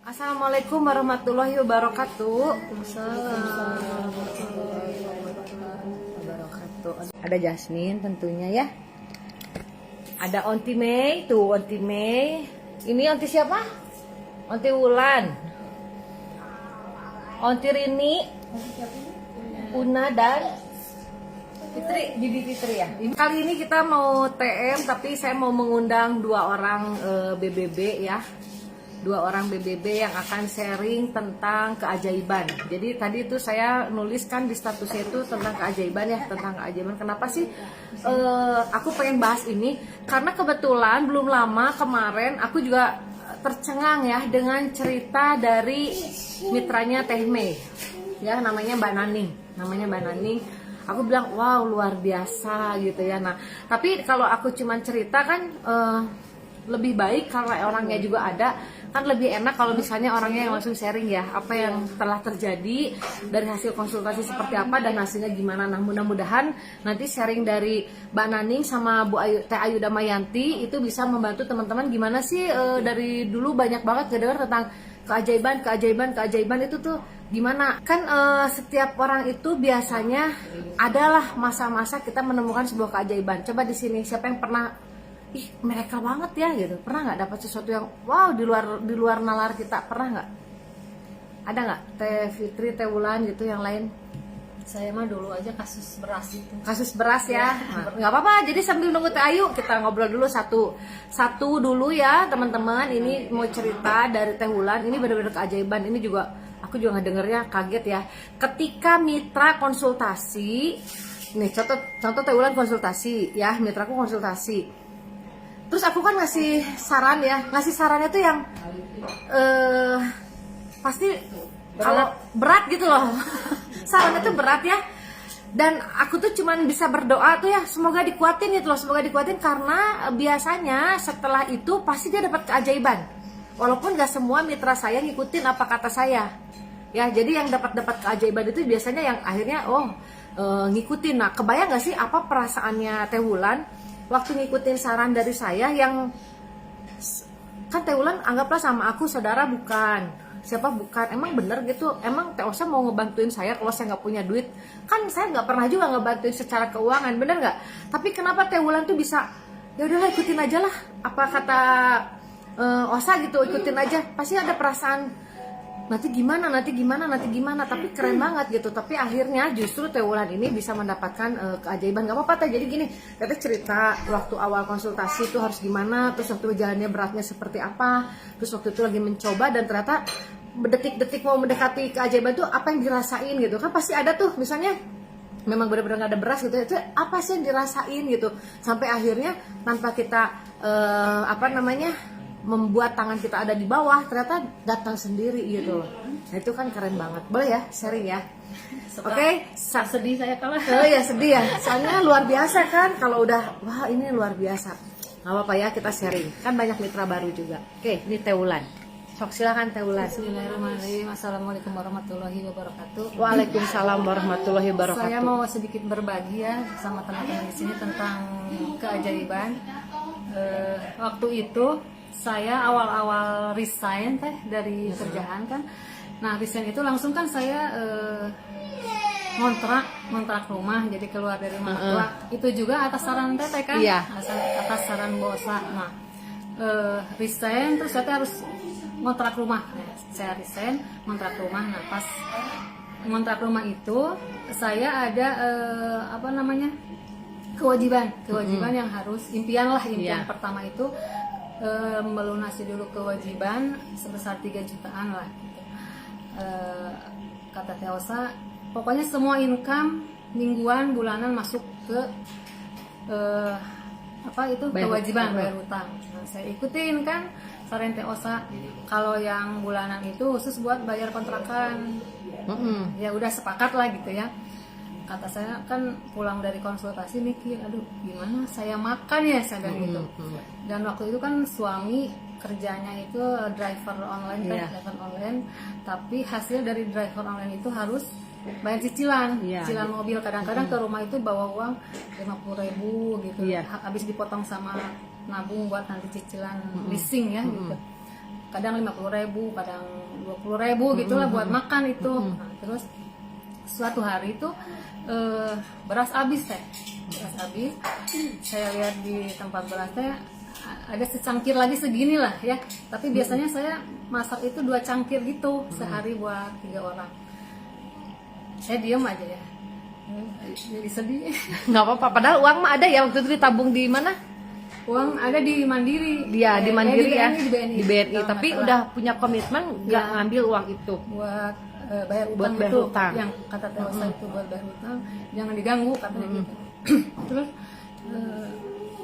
Assalamualaikum warahmatullahi wabarakatuh. Ada Jasmine tentunya ya. Ada Onti Mei, tuh Onti Mei. Ini Onti siapa? Onti Wulan. Onti Rini. Una dan Fitri, Bibi Fitri ya. Kali ini kita mau TM, tapi saya mau mengundang dua orang BBB ya. Dua orang BBB yang akan sharing tentang keajaiban. Jadi tadi itu saya nuliskan di statusnya itu tentang keajaiban ya, tentang keajaiban. Kenapa sih aku pengen bahas ini? Karena kebetulan belum lama kemarin aku juga tercengang ya dengan cerita dari mitranya Teh Mei. Ya, namanya Mbak Naning. Aku bilang wow luar biasa gitu ya. Nah, tapi kalau aku cuman cerita kan lebih baik kalau orangnya juga ada, kan lebih enak kalau misalnya orangnya yang langsung sharing ya apa yang telah terjadi dari hasil konsultasi seperti apa dan hasilnya gimana. Nah, mudah-mudahan nanti sharing dari Mbak Naning sama Bu Ayu, Teh Ayu Damayanti itu bisa membantu teman-teman gimana sih dari dulu banyak banget kedengar tentang keajaiban itu tuh gimana kan. Setiap orang itu biasanya adalah masa-masa kita menemukan sebuah keajaiban. Coba di sini siapa yang pernah mereka banget ya gitu, pernah nggak dapat sesuatu yang wow di luar nalar kita, pernah nggak? Ada nggak Teh Fitri, Teh Wulan gitu, yang lain? Saya mah dulu aja kasus beras itu. Kasus beras ya, nggak apa-apa. Jadi sambil nunggu Teh Ayu kita ngobrol dulu satu dulu ya teman-teman. Ini mau cerita dari Teh Wulan, ini benar-benar keajaiban. Ini juga aku juga ngedengernya kaget ya. Ketika mitra konsultasi, nih contoh Teh Wulan konsultasi ya, mitraku konsultasi. Terus aku kan ngasih saran ya, ngasih sarannya tuh yang pasti kalau berat gitu loh. Sarannya tuh berat ya. Dan aku tuh cuman bisa berdoa tuh ya, semoga dikuatin gitu loh, semoga dikuatin, karena biasanya setelah itu pasti dia dapat keajaiban. Walaupun gak semua mitra saya ngikutin apa kata saya. Ya, jadi yang dapat keajaiban itu biasanya yang akhirnya ngikutin. Nah, kebayang gak sih apa perasaannya Teh Wulan waktu ngikutin saran dari saya, yang kan Teh Wulan anggaplah sama aku saudara bukan, siapa bukan, emang bener gitu, emang Teh Osa mau ngebantuin saya kalau saya nggak punya duit, kan saya nggak pernah juga ngebantuin secara keuangan, bener nggak? Tapi kenapa Teh Wulan tuh bisa, ya udahlah ikutin aja lah, apa kata Osa gitu, ikutin aja, pasti ada perasaan nanti gimana, tapi keren banget gitu. Tapi akhirnya justru Teh Wulan ini bisa mendapatkan keajaiban. Gak apa-apa Teh, jadi gini, Teh cerita waktu awal konsultasi itu harus gimana, terus waktu jalannya beratnya seperti apa, terus waktu itu lagi mencoba dan ternyata detik-detik mau mendekati keajaiban itu apa yang dirasain gitu kan. Pasti ada tuh misalnya memang benar-benar gak ada beras gitu, itu apa sih yang dirasain gitu, sampai akhirnya tanpa kita membuat tangan kita ada di bawah, ternyata datang sendiri gitu loh. Nah, itu kan keren banget. Boleh ya sharing ya? Oke. Sedih saya kalau. Oh ya sedih ya, soalnya luar biasa kan kalau udah wah ini luar biasa. Gak apa-apa ya, kita sharing, kan banyak mitra baru juga. Oke, ini Teh Wulan, sok silakan Teh Wulan. Bismillahirrahmanirrahim. Assalamualaikum warahmatullahi wabarakatuh. Waalaikumsalam warahmatullahi wabarakatuh. Saya mau sedikit berbagi ya sama teman-teman di sini tentang keajaiban. Waktu itu saya awal-awal resign dari kerjaan kan. Nah, resign itu langsung kan saya ngontrak rumah, jadi keluar dari rumah. Itu juga atas saran Teteh kan? Iya. Atas saran Bosa. Nah, resign terus saya harus ngontrak rumah. Nah, saya resign, ngontrak rumah. Nah, pas ngontrak rumah itu saya ada kewajiban yang harus impian pertama itu melunasi dulu kewajiban sebesar 3 jutaan lah gitu. Kata Teh Osa, pokoknya semua income mingguan bulanan masuk ke kewajiban bayar hutang. Nah, saya ikutin kan saran Teh Osa, kalau yang bulanan itu khusus buat bayar kontrakan. Ya udah sepakat lah gitu ya. Kata saya kan pulang dari konsultasi mikir, aduh gimana saya makan ya, saya bilang gitu. Dan waktu itu kan suami kerjanya itu driver online, tapi hasil dari driver online itu harus bayar cicilan, cicilan mobil. Kadang-kadang ke rumah itu bawa uang 50.000 gitu, habis dipotong sama nabung buat nanti cicilan leasing ya gitu. kadang 50.000, kadang 20.000 gitulah buat makan itu. Nah, terus suatu hari itu beras habis teh, beras habis. Saya lihat di tempat beras teh ada secangkir lagi segini lah ya, tapi biasanya saya masak itu 2 cangkir gitu sehari buat 3 orang. Saya diam aja ya, jadi sedih. Nggak apa-apa, padahal uang mah ada ya, waktu itu ditabung di mana? Uang ada di Mandiri. Dia di Mandiri ya, di BNI, di BNI. kalau Tapi nggak salah. udah punya komitmen nggak Ya. ngambil uang itu. Buat bayar Buat utang bayar itu, hutang. yang kata Teosa itu buat bayar hutang, jangan diganggu katanya gitu. Terus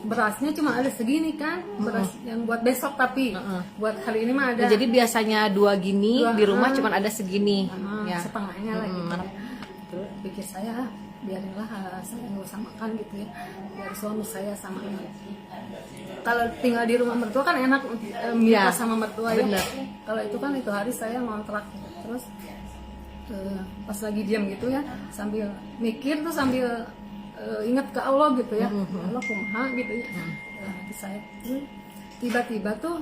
berasnya cuma ada segini kan, beras yang buat besok, tapi buat hari ini mah ada. Nah, jadi biasanya 2 gini, Dua, di rumah cuma ada segini. Ya. setengahnya lah gitu. Terus pikir saya, biarinlah saya nggak usah makan gitu ya, biar suami saya sama anak. Kalau tinggal di rumah mertua kan enak minta Ya, sama mertua bener. ya. Kalau itu kan itu hari saya ngontrak, terus pas lagi diam gitu ya, sambil mikir tuh, sambil ingat ke Allah gitu ya, Allah kumaha gitu ya. Nanti saya tiba-tiba tuh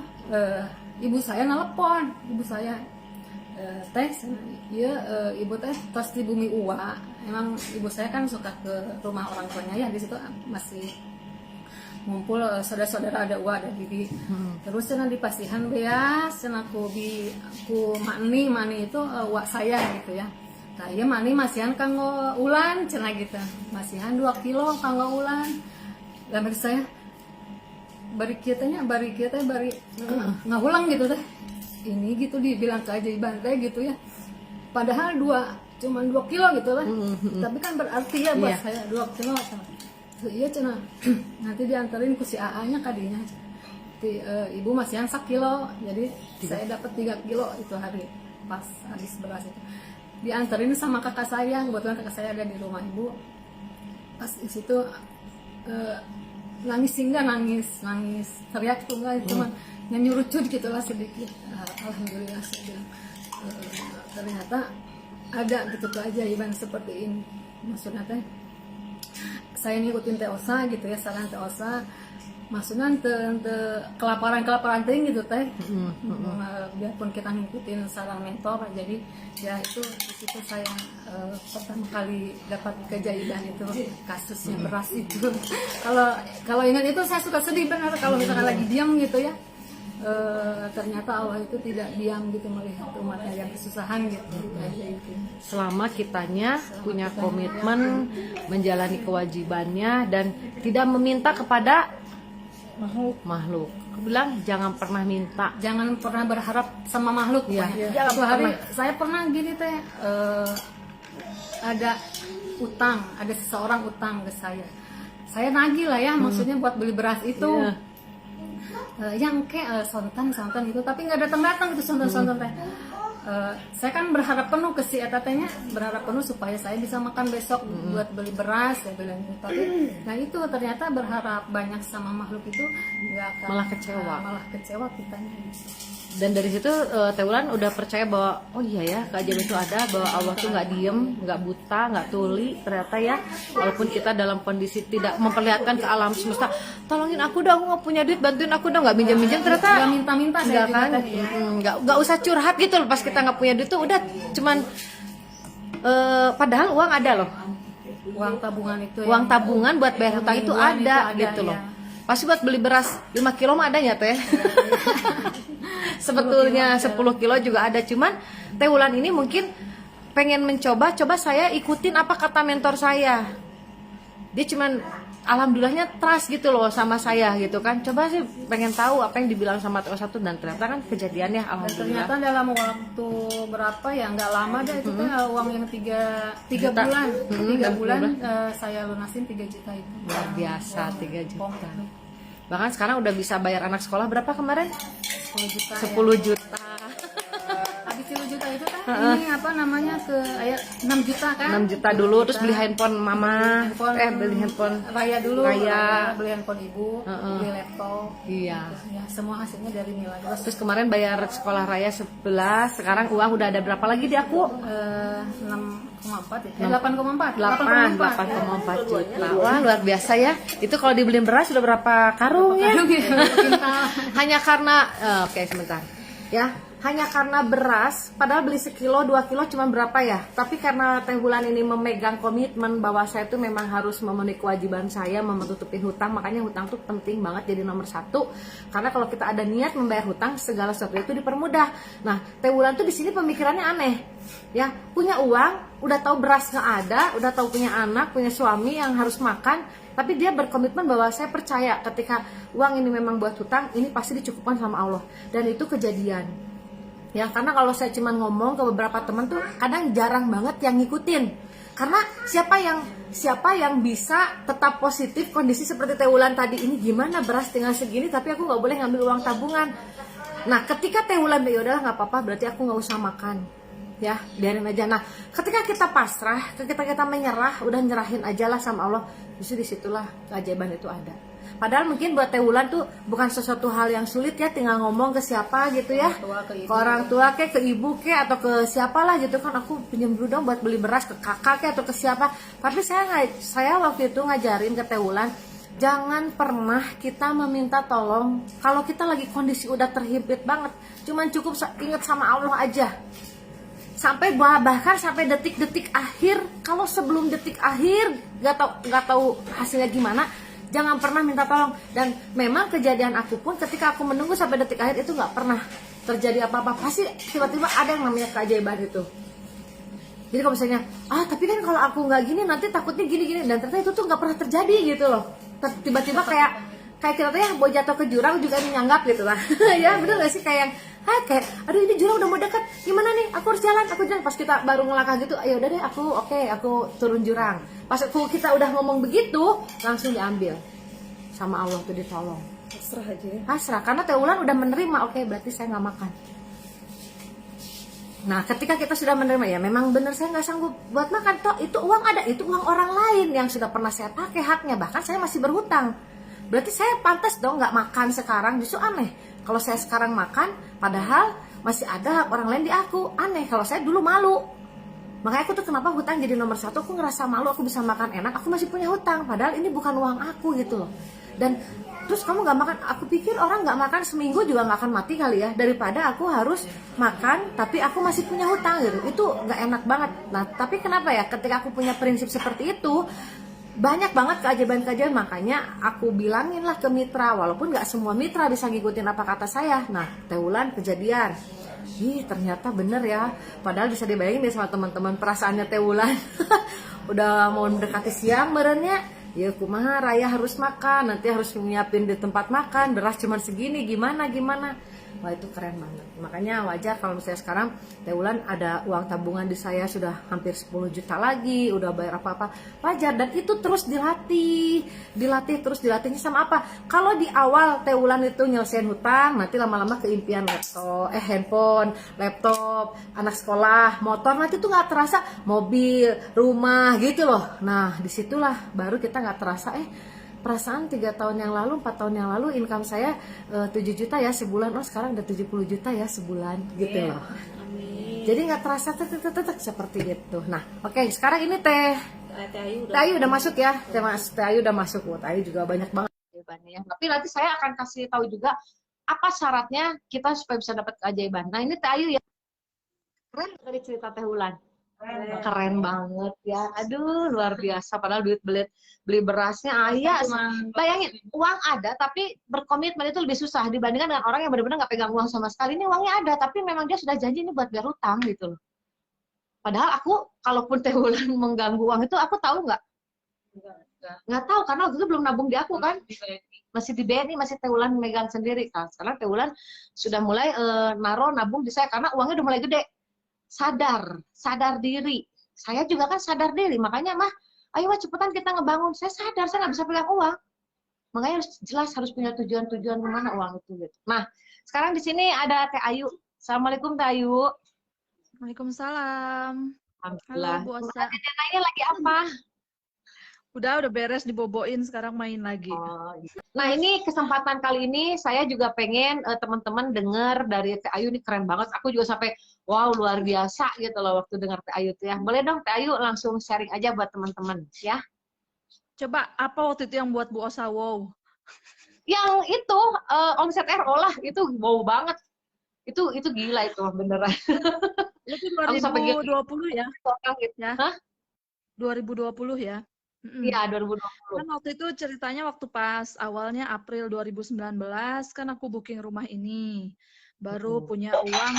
ibu saya nelpon, ibu saya teh, iya ibu teh tos di Bumi Uwa. Emang ibu saya kan suka ke rumah orang tuanya ya, di situ masih ngumpul saudara-saudara, ada Uwa, ada Bibi. Terus cenah di Pasihan beas, cenah ku mani itu Uwa saya gitu ya. Nah, iya mani masihan kanggo ulan cenah gitu. Masihan 2 kilo kanggo ulan. Lamun saya bari kieu teh bari ngahulang gitu teh. Ini gitu dibilang keajaiban teh gitu ya. Padahal cuman 2 kilo gitu lah. Tapi kan berarti ya buat saya 2 kilo. Iya cenah. Nanti dianterin ku si AA-nya kadinya. Ibu masihan 1 kilo. Jadi saya dapat 3 kilo itu hari pas habis beras itu. Dianterin sama kakak saya, kebetulan kakak saya ada di rumah ibu. Pas di situ nangis teriak tuh enggak, cuma nyurucut gitulah sedikit. Alhamdulillah saya bilang ternyata ada gitu keajaiban seperti ini. Maksudnya teh saya ngikutin Teosa gitu ya, saran Teosa, maksudnya kelaparan gitu teh. Biarpun kita ngikutin saran mentor, jadi ya itu di situ saya pertama kali dapat keajaiban itu, kasusnya beras itu. Kalau ingat itu saya suka sedih benar kalau misalkan lagi diam gitu ya. Ternyata Allah itu tidak diam gitu melihat umatnya yang kesusahan gitu. Selama kitanya punya komitmen menjalani kewajibannya dan tidak meminta kepada makhluk. Aku bilang jangan pernah minta, Jangan pernah berharap sama makhluk Iya. ya. Jangan Suatu hari pernah. saya pernah gini teh, ada utang, ada seseorang utang ke saya. Saya nagih lah ya, maksudnya buat beli beras itu. Iya. Yang kayak sontan itu, tapi nggak datang gitu sontan teh. Saya kan berharap penuh ke si etatenya, berharap penuh supaya saya bisa makan besok buat beli beras, saya bilang gitu. Tapi nah itu ternyata berharap banyak sama makhluk itu nggak akan, malah kecewa kitanya. Dan dari situ Teh Wulan udah percaya bahwa oh iya ya keajaiban itu ada, bahwa Allah tuh nggak diem, nggak buta, nggak tuli ternyata ya. Walaupun kita dalam kondisi tidak memperlihatkan ke alam semesta, tolongin aku dong, aku nggak punya duit, bantuin aku dong, nggak minjem ternyata Nggak minta-minta saya nggak juga kan, tadi ya. nggak usah curhat gitu loh. Pas kita nggak punya duit tuh udah cuman padahal uang ada loh, Uang tabungan itu, uang tabungan buat bayar hutang itu mingguan ada itu gitu loh. ya. Pasti buat beli beras 5 kilo mah ada ya Teh. Sebetulnya 10 kilo juga ada, cuman Teh Wulan ini mungkin pengen coba saya ikutin apa kata mentor saya. Dia cuman alhamdulillahnya trust gitu loh sama saya gitu kan. Coba sih pengen tahu apa yang dibilang sama Teh Satu, dan ternyata kan kejadiannya Dan alhamdulillah. ternyata dalam waktu berapa ya, nggak lama deh itu teh uang yang 3 Juta. bulan, 3 dan bulan bulan. saya lunasin 3 juta itu. Luar biasa, 3 juta. Pom itu. Bahkan sekarang udah bisa bayar anak sekolah berapa kemarin? 10 juta. 10 juta. Habis 10 juta itu kan ini apa namanya ke 6 juta kan? 6 juta dulu, terus beli handphone mama, Handphone beli handphone Raya dulu, Raya. beli handphone ibu, beli laptop. Iya. Ya, semua hasilnya dari nilai. Terus kemarin bayar sekolah raya 11, sekarang uang udah ada berapa lagi di aku? 6,4 ya? 8,4. 8,4 juta. Wah, luar biasa ya. Itu kalau dibeliin beras sudah berapa karung ya? Kintal. Hanya karena oke sebentar. ya, hanya karena beras, padahal beli sekilo 2 kilo cuma berapa ya, tapi karena Teh Wulan ini memegang komitmen bahwa saya tuh memang harus memenuhi kewajiban saya menutupi hutang, makanya hutang tuh penting banget jadi nomor satu, karena kalau kita ada niat membayar hutang, segala sesuatu itu dipermudah. Nah, Teh Wulan tuh di sini pemikirannya aneh, ya, punya uang, udah tahu beras nggak ada, udah tahu punya anak, punya suami yang harus makan, tapi dia berkomitmen bahwa saya percaya ketika uang ini memang buat hutang, ini pasti dicukupkan sama Allah, dan itu kejadian. Ya, karena kalau saya cuma ngomong ke beberapa teman tuh kadang jarang banget yang ngikutin. Karena siapa yang bisa tetap positif kondisi seperti Teh Wulan tadi, ini gimana beras tinggal segini tapi aku nggak boleh ngambil uang tabungan. Nah, ketika Teh Wulan ya udahlah nggak apa-apa, berarti aku nggak usah makan. Ya, biarin aja. Nah, ketika kita pasrah, ketika kita menyerah, udah nyerahin aja lah sama Allah, justru disitulah keajaiban itu ada. Padahal mungkin buat Teh Wulan tuh bukan sesuatu hal yang sulit ya, tinggal ngomong ke siapa gitu ya, ke orang tua ke ibu atau ke siapalah gitu kan, aku pinjam dulu dong buat beli beras, ke kakak atau ke siapa. Tapi saya waktu itu ngajarin ke Teh Wulan, jangan pernah kita meminta tolong kalau kita lagi kondisi udah terhimpit banget. Cuman cukup ingat sama Allah aja. Sampai bahkan sampai detik-detik akhir, kalau sebelum detik akhir nggak tahu hasilnya gimana, jangan pernah minta tolong. Dan memang kejadian aku pun ketika aku menunggu sampai detik akhir itu nggak pernah terjadi apa-apa. Pasti tiba-tiba ada yang namanya keajaiban itu. Jadi kalau misalnya, tapi kan kalau aku nggak gini nanti takutnya gini-gini, dan ternyata itu tuh nggak pernah terjadi gitu loh. Tiba-tiba kayak kita tuh ya mau jatuh ke jurang juga nyanggap gitu lah. Ya bener gak sih, kayak aduh ini jurang udah mau dekat, gimana nih, aku harus jalan. Pas kita baru ngelangkah gitu, ayo udah deh aku turun jurang. Pas kita udah ngomong begitu, langsung diambil sama Allah tuh, ditolong. Pasrah aja ya. Pasrah, karena Teh Wulan udah menerima, berarti saya nggak makan. Nah, ketika kita sudah menerima, ya memang benar saya nggak sanggup buat makan, toh itu uang ada, itu uang orang lain yang sudah pernah saya pakai haknya, bahkan saya masih berhutang. Berarti saya pantas dong nggak makan sekarang. Justru aneh kalau saya sekarang makan, padahal masih ada hak orang lain di aku. Aneh kalau saya dulu malu. Makanya aku tuh kenapa hutang jadi nomor satu, aku ngerasa malu, aku bisa makan enak, aku masih punya hutang, padahal ini bukan uang aku gitu loh. Dan terus kamu nggak makan, aku pikir orang nggak makan seminggu juga nggak akan mati kali ya, daripada aku harus makan tapi aku masih punya hutang gitu, itu nggak enak banget. Nah, tapi kenapa ya, ketika aku punya prinsip seperti itu, banyak banget keajaiban-keajaiban. Makanya aku bilangin lah ke mitra, walaupun nggak semua mitra bisa ngikutin apa kata saya. Nah, Teh Wulan kejadian, ternyata bener ya, padahal bisa dibayangin deh sama teman-teman perasaannya Teh Wulan. Udah mau mendekati siang merenya, ya kumaha raya harus makan, nanti harus nyiapin di tempat makan, beras cuma segini, gimana. Wah, itu keren banget. Makanya wajar kalau misalnya sekarang Teh Wulan ada uang tabungan di saya sudah hampir 10 juta lagi, udah bayar apa-apa, wajar. Dan itu terus dilatihnya sama apa? Kalau di awal Teh Wulan itu nyelesain hutang, nanti lama-lama keimpian handphone, laptop, anak sekolah, motor, nanti tuh nggak terasa mobil, rumah gitu loh. Nah, disitulah baru kita nggak terasa, perasaan 3 tahun yang lalu, 4 tahun yang lalu income saya 7 juta ya sebulan, sekarang udah 70 juta ya sebulan gitu loh. Amin. Jadi nggak terasa seperti itu. Nah, oke, sekarang ini Teh Ayu udah masuk ya. Teh Ayu udah masuk. Teh Ayu juga banyak banget keajaibannya. Tapi nanti saya akan kasih tahu juga apa syaratnya kita supaya bisa dapat keajaiban. Nah, ini Teh Ayu ya. Keren dari cerita Teh Wulan. Keren banget ya, aduh luar biasa. Padahal duit beli berasnya ayah, bayangin uang ada tapi berkomitmen itu lebih susah dibandingkan dengan orang yang benar-benar nggak pegang uang sama sekali. Ini uangnya ada tapi memang dia sudah janji ini buat bayar utang gitu loh. Padahal aku kalaupun Teh Wulan mengganggu uang itu, aku tahu nggak tahu, karena waktu itu belum nabung di aku kan, masih di BNI, masih Teh Wulan megang sendiri. Nah, sekarang Teh Wulan sudah mulai nabung di saya karena uangnya udah mulai gede. Sadar diri. Saya juga kan sadar diri, makanya ayo cepetan kita ngebangun. Saya sadar saya nggak bisa pegang uang, makanya harus punya tujuan kemana uang itu gitu. Nah, sekarang di sini ada Teh Ayu. Assalamualaikum Teh Ayu. Waalaikumsalam. Alhamdulillah. Halo Bu Osa. Ini lagi apa? Udah beres diboboin, sekarang main lagi. Nah, ini kesempatan kali ini saya juga pengen teman-teman dengar dari Teh Ayu. Ini keren banget. Aku juga sampai wow, luar biasa gitu loh waktu dengar Teh Ayu tuh ya. Boleh dong Teh Ayu langsung sharing aja buat teman-teman ya. Coba apa waktu itu yang buat Bu Osa wow? Yang itu omset RO lah, itu wow banget. Itu gila itu beneran. Itu Aku sampai gitu 2020 ya, orang gitu. ya, Hah? 2020 ya. Mm-mm. Iya 2020. Kan waktu itu ceritanya waktu pas awalnya April 2019 kan aku booking rumah ini. Baru punya uang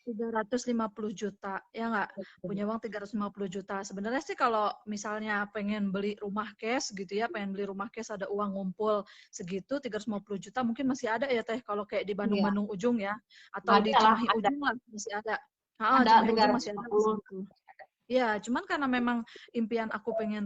350 juta, ya nggak? Punya uang 350 juta. Sebenarnya sih kalau misalnya pengen beli rumah cash gitu ya, pengen beli rumah cash ada uang ngumpul segitu 350 juta mungkin masih ada ya Teh kalau kayak di Iya. Bandung-Bandung ujung ya atau Ada di lah, Cimahi ada. ujung lah masih ada. Ada Cimahi ujung masih ada lah 350. segitu. Ya, cuman karena memang impian aku pengen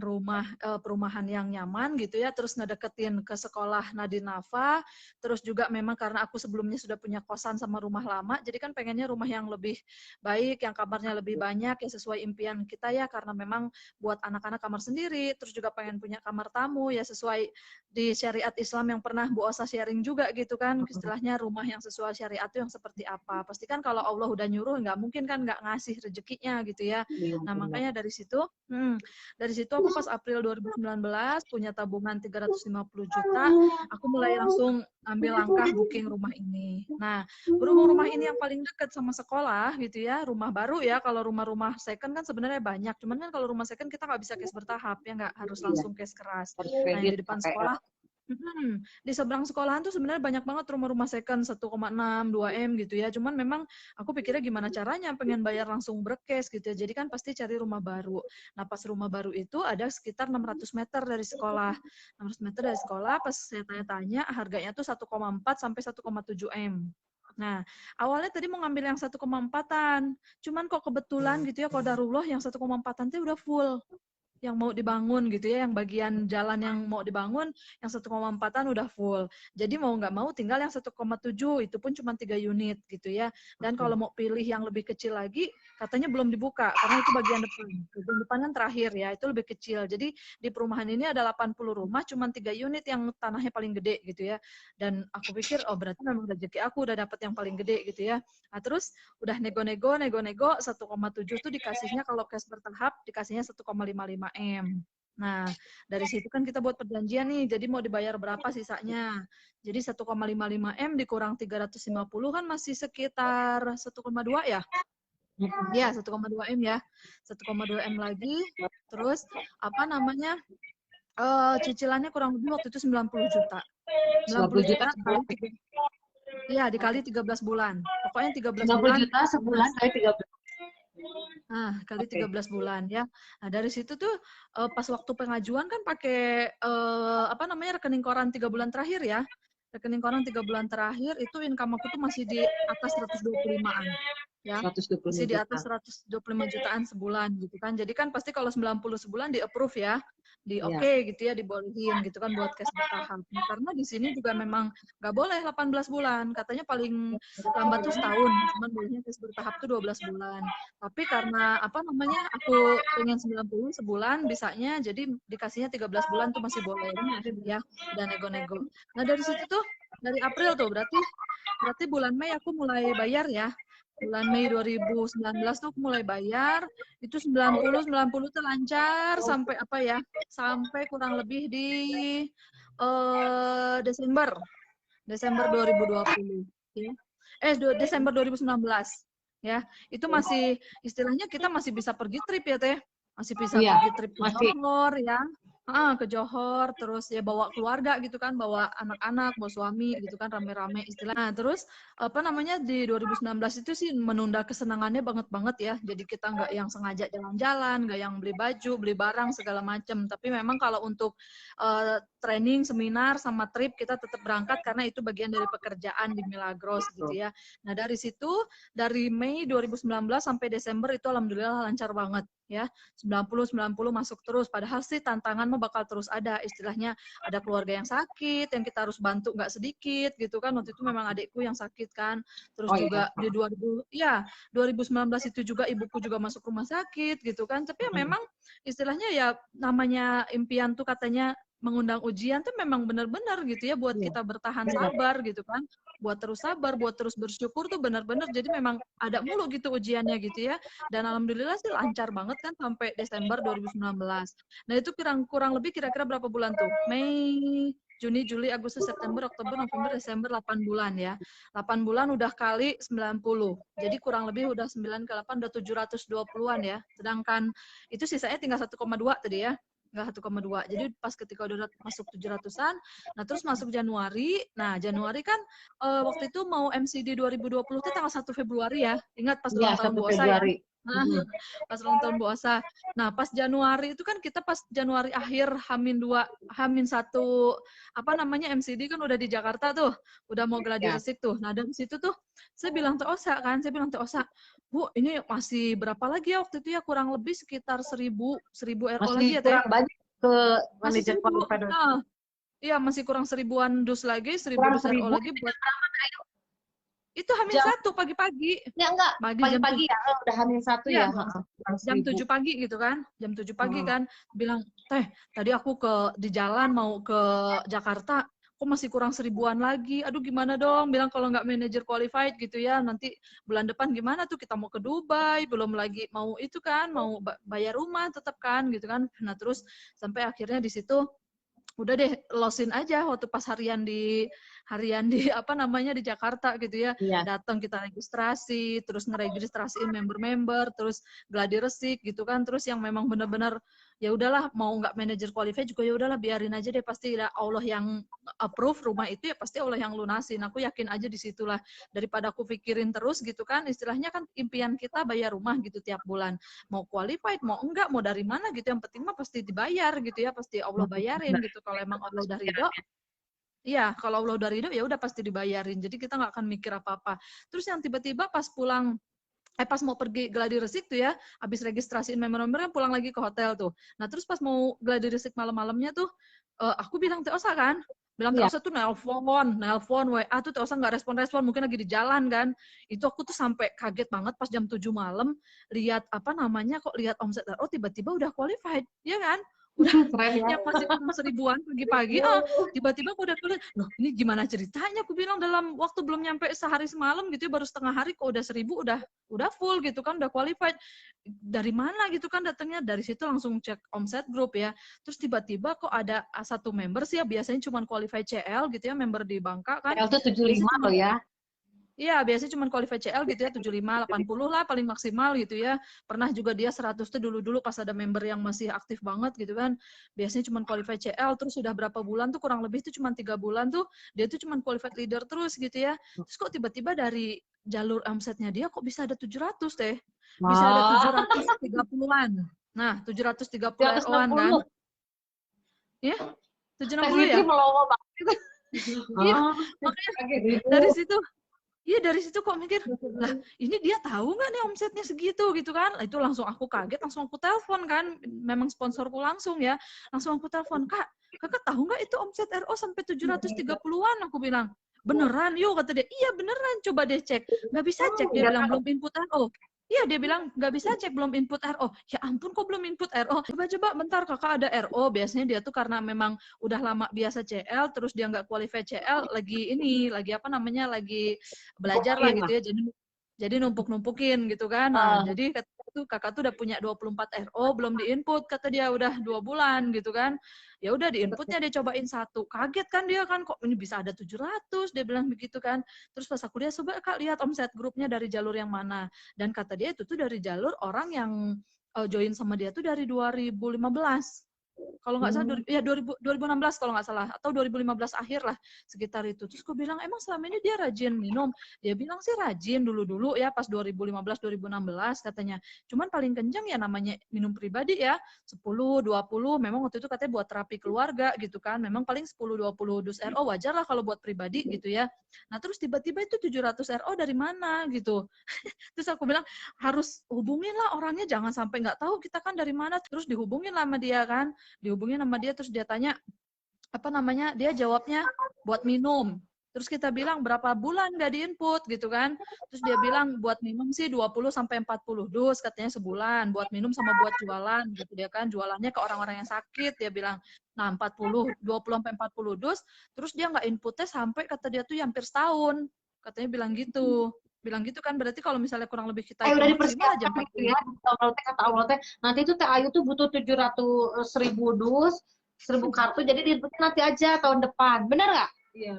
perumahan yang nyaman gitu ya, terus ngedeketin ke sekolah Nadine Nafa, terus juga memang karena aku sebelumnya sudah punya kosan sama rumah lama, jadi kan pengennya rumah yang lebih baik, yang kamarnya lebih banyak, yang sesuai impian kita ya, karena memang buat anak-anak kamar sendiri, terus juga pengen punya kamar tamu ya sesuai di syariat Islam yang pernah Bu Osa sharing juga gitu kan, istilahnya rumah yang sesuai syariat itu yang seperti apa. Pasti kan kalau Allah udah nyuruh nggak mungkin kan nggak ngasih rezekinya gitu ya. Iya, Nah, benar. makanya dari situ aku pas April 2019 punya tabungan 350 juta, aku mulai langsung ambil langkah booking rumah ini. Nah, berhubung rumah ini yang paling dekat sama sekolah gitu ya, rumah baru ya, kalau rumah-rumah second kan sebenarnya banyak, cuman kan kalau rumah second kita nggak bisa cash bertahap ya, nggak harus Iya, langsung cash keras. harus Nah, yang kredit di depan KPR. sekolah di seberang sekolahan tuh sebenarnya banyak banget rumah-rumah second 1,6, 2M gitu ya. Cuman memang aku pikirnya gimana caranya pengen bayar langsung berkes gitu ya. Jadi kan pasti cari rumah baru. Nah, pas rumah baru itu ada sekitar 600 meter dari sekolah. 600 meter dari sekolah, pas saya tanya-tanya harganya tuh 1,4 sampai 1,7 M. Nah, awalnya tadi mau ngambil yang 1,4-an. Cuman kok kebetulan gitu ya, qadarullah yang 1,4-an tuh udah full yang mau dibangun gitu ya, yang bagian jalan yang mau dibangun, yang 1,4-an udah full. Jadi mau nggak mau tinggal yang 1,7, itu pun cuma 3 unit gitu ya. Dan kalau mau pilih yang lebih kecil lagi, katanya belum dibuka, karena itu bagian depan. Bagian depan kan terakhir ya, itu lebih kecil. Jadi di perumahan ini ada 80 rumah, cuma 3 unit yang tanahnya paling gede gitu ya. Dan aku pikir, oh berarti memang rezeki aku udah dapet yang paling gede gitu ya. Nah terus udah nego-nego 1,7 tuh dikasihnya kalau cash bertahap dikasihnya 1,55 M. Nah, dari situ kan kita buat perjanjian nih, jadi mau dibayar berapa sisanya. Jadi 1,55 M dikurang 350 kan masih sekitar 1,2 ya? Ya, 1,2 M ya. 1,2 M lagi. Terus apa namanya? Cicilannya kurang lebih waktu itu 90 juta. 90 90 juta juta sebulan. dikali 13 bulan. Pokoknya 13 90 bulan juta sebulan kali 13. Nah, kali Oke. 13 bulan ya. Nah, dari situ tuh pas waktu pengajuan kan pakai apa namanya rekening koran 3 bulan terakhir ya. Rekening koran 3 bulan terakhir itu income aku tuh masih di atas 125-an ya. 125 Masih di juta. atas 125 jutaan sebulan gitu kan. Jadi kan pasti kalau 90 sebulan di approve ya. Di Iya. oke gitu ya, dibolehin gitu kan buat cash bertahap. Nah, karena di sini juga memang nggak boleh 18 bulan. Katanya paling lambat tuh setahun. Cuman bolehnya cash bertahap tuh 12 bulan. Tapi karena apa namanya aku pengen 90 sebulan bisanya jadi dikasihnya 13 bulan tuh masih boleh ya dan nego-nego. Nah dari situ tuh dari April tuh berarti bulan Mei aku mulai bayar ya. Bulan Mei 2019 tuh aku mulai bayar itu 90 tuh lancar sampai apa ya? Sampai kurang lebih di Desember 2020 ya. Desember 2019 ya. Itu masih istilahnya kita masih bisa pergi trip ya Teh. Masih bisa Iya, pergi trip ke masih. Johor ya. Ke Johor terus ya bawa keluarga gitu kan, bawa anak-anak, bawa suami gitu kan rame-rame istilah. Nah, terus apa namanya di 2019 itu sih menunda kesenangannya banget ya. Jadi kita nggak yang sengaja jalan-jalan, nggak yang beli baju, beli barang segala macam. Tapi memang kalau untuk training, seminar sama trip kita tetap berangkat karena itu bagian dari pekerjaan di Milagros gitu ya. Nah, dari situ dari Mei 2019 sampai Desember itu alhamdulillah lancar banget ya. 90 masuk terus padahal sih tantangan mah bakal terus ada istilahnya ada keluarga yang sakit yang kita harus bantu nggak sedikit gitu kan waktu itu memang adikku yang sakit kan terus Oh iya. juga di 2019 itu juga ibuku juga masuk rumah sakit gitu kan tapi ya memang istilahnya ya namanya impian tuh katanya mengundang ujian tuh memang benar-benar gitu ya buat Iya. kita bertahan sabar gitu kan buat terus sabar buat terus bersyukur tuh benar-benar jadi memang ada mulu gitu ujiannya gitu ya dan alhamdulillah sih lancar banget kan sampai Desember 2019. Nah itu kurang lebih kira-kira berapa bulan tuh? Mei, Juni, Juli, Agustus, September, Oktober, November, Desember, 8 bulan ya. 8 bulan udah kali 90. Jadi kurang lebih udah 9 ke 8 udah 720-an ya. Sedangkan itu sisanya tinggal 1,2 tadi ya. Enggak 1,2. Jadi pas ketika udah masuk 700-an, nah terus masuk Januari. Nah, Januari kan waktu itu mau MCD 2020 itu tanggal 1 Februari ya. Ingat pas Iya, ulang tahun 1 BOSA ya. Februari. Nah, pas ulang tahun BOSA. Nah, pas Januari itu kan kita pas Januari akhir H-2, H-1 apa namanya MCD kan udah di Jakarta tuh. Udah mau gladi Ya. resik tuh. Nah, dari situ tuh saya bilang ke Osa kan, saya bilang ke Osa, Bu, ini masih berapa lagi ya waktu itu ya kurang lebih sekitar 1000 RO lagi Masih ya Teh. kurang banyak ke Masih manajer 1000. qualified. Nah, iya masih kurang 1000-an dus lagi, 1000 Kurang dus RO 1000 lagi buat itu H-1 jam. pagi-pagi. Ya enggak, Pagi jam pagi-pagi ya, udah hamil 1 Iya, ya. Heeh, kurang jam 1000. 7 pagi gitu kan. Jam 7 pagi Heeh. kan. Bilang, Teh, tadi aku di jalan mau ke Jakarta, kok masih kurang 1000-an lagi. Aduh gimana dong, bilang kalau nggak manager qualified gitu ya, nanti bulan depan gimana tuh kita mau ke Dubai, belum lagi mau itu kan, mau bayar rumah tetap kan gitu kan. Nah terus sampai akhirnya di situ udah deh losin aja waktu pas harian di apa namanya di Jakarta gitu ya, Iya. datang kita registrasi, terus ngeregistrasiin member-member, terus gladi resik gitu kan, terus yang memang benar-benar ya udahlah mau nggak manajer qualify juga ya udahlah biarin aja deh, pasti Allah yang approve rumah itu ya pasti Allah yang lunasin, aku yakin aja di situlah, daripada aku pikirin terus gitu kan, istilahnya kan impian kita bayar rumah gitu tiap bulan, mau qualified mau enggak mau dari mana gitu, yang penting mah pasti dibayar gitu ya, pasti Allah bayarin gitu kalau emang Allah udah ridho. Iya, kalau Allah udah ridho ya udah pasti dibayarin. Jadi kita nggak akan mikir apa-apa. Terus yang tiba-tiba pas pulang pas mau pergi gladi resik tuh ya, habis registrasiin member-member kan pulang lagi ke hotel tuh. Nah, terus pas mau gladi resik malam-malamnya tuh aku bilang Teh Osa kan, bilang Teh Iya. Osa tuh nelpon WA tuh Teh Osa nggak respon-respon, mungkin lagi di jalan kan. Itu aku tuh sampai kaget banget pas jam 7 malam lihat apa namanya kok lihat omset tiba-tiba udah qualified, ya kan? Udah Keren ya. yang masih kurang 1000-an pagi-pagi, tiba-tiba aku udah tulis, loh ini gimana ceritanya? Aku bilang dalam waktu belum nyampe sehari semalam gitu ya, baru setengah hari kok udah 1000, udah full gitu kan, udah qualified. Dari mana gitu kan datangnya? Dari situ langsung cek omset grup ya. Terus tiba-tiba kok ada satu member sih ya, biasanya cuma qualified CL gitu ya, member di Bangka kan. CL tuh 75 loh ya. Iya, biasanya cuma qualified CL gitu ya, 75, 80 lah paling maksimal gitu ya. Pernah juga dia 100 tuh dulu-dulu pas ada member yang masih aktif banget gitu kan. Biasanya cuma qualified CL, terus sudah berapa bulan tuh, kurang lebih tuh cuma 3 bulan tuh, dia tuh cuma qualified leader terus gitu ya. Terus kok tiba-tiba dari jalur omsetnya dia kok bisa ada 700 teh. Bisa ada 730-an. Nah, 730 RO-an kan. Ya, 760 ya? Melongo banget. Iya, makanya dari situ iya dari situ kok mikir, lah ini dia tahu nggak nih omsetnya segitu gitu kan? Itu langsung aku kaget, langsung aku telepon kan, memang sponsorku langsung ya, langsung aku telepon, kakak tahu nggak itu omset RO sampai 730-an? Aku bilang, beneran yuk kata dia, iya beneran, coba deh cek, nggak bisa cek, dia bilang belum input RO. Iya dia bilang nggak bisa cek belum input RO. Ya ampun kok belum input RO. Coba bentar kakak ada RO. Biasanya dia tuh karena memang udah lama biasa CL, terus dia nggak qualify CL, lagi apa namanya lagi belajar lah gitu ya, jadi numpuk-numpukin gitu kan. Nah, jadi kakak tuh udah punya 24 RO belum diinput, kata dia udah 2 bulan gitu kan. Ya udah diinputnya dia cobain 1. Kaget kan dia kan, kok ini bisa ada 700, dia bilang begitu kan. Terus pas aku dia coba Kak lihat omset grupnya dari jalur yang mana. Dan kata dia itu tuh dari jalur orang yang join sama dia tuh dari 2015. Kalau nggak salah, ya 2016 kalau nggak salah, atau 2015 akhir lah, sekitar itu. Terus gue bilang, emang selama ini dia rajin minum? Dia bilang sih rajin dulu-dulu ya, pas 2015-2016 katanya. Cuman paling kenceng ya namanya minum pribadi ya, 10-20, memang waktu itu katanya buat terapi keluarga gitu kan, memang paling 10-20 dus RO, wajar lah kalau buat pribadi gitu ya. Nah terus tiba-tiba itu 700 RO dari mana gitu. Terus aku bilang, harus hubungin lah orangnya, jangan sampai nggak tahu kita kan dari mana. Terus dihubungin lah sama dia kan, dihubungin sama dia, terus dia tanya apa namanya, dia jawabnya buat minum. Terus kita bilang berapa bulan nggak diinput gitu kan. Terus dia bilang buat minum sih 20 sampai 40 dus katanya sebulan, buat minum sama buat jualan gitu dia kan, jualannya ke orang-orang yang sakit dia bilang. Nah, 20 sampai 40 dus, terus dia nggak inputnya sampai kata dia tuh hampir setahun. Katanya bilang gitu. Bilang gitu kan, berarti kalau misalnya kurang lebih kita hitung Udah maksimal aja dipersiapkan gitu ya. Kata Allah teh nanti tuh Teh Ayu tuh butuh 700.000 dus 1000 kartu, jadi diinputin nanti aja tahun depan. Bener nggak? Iya.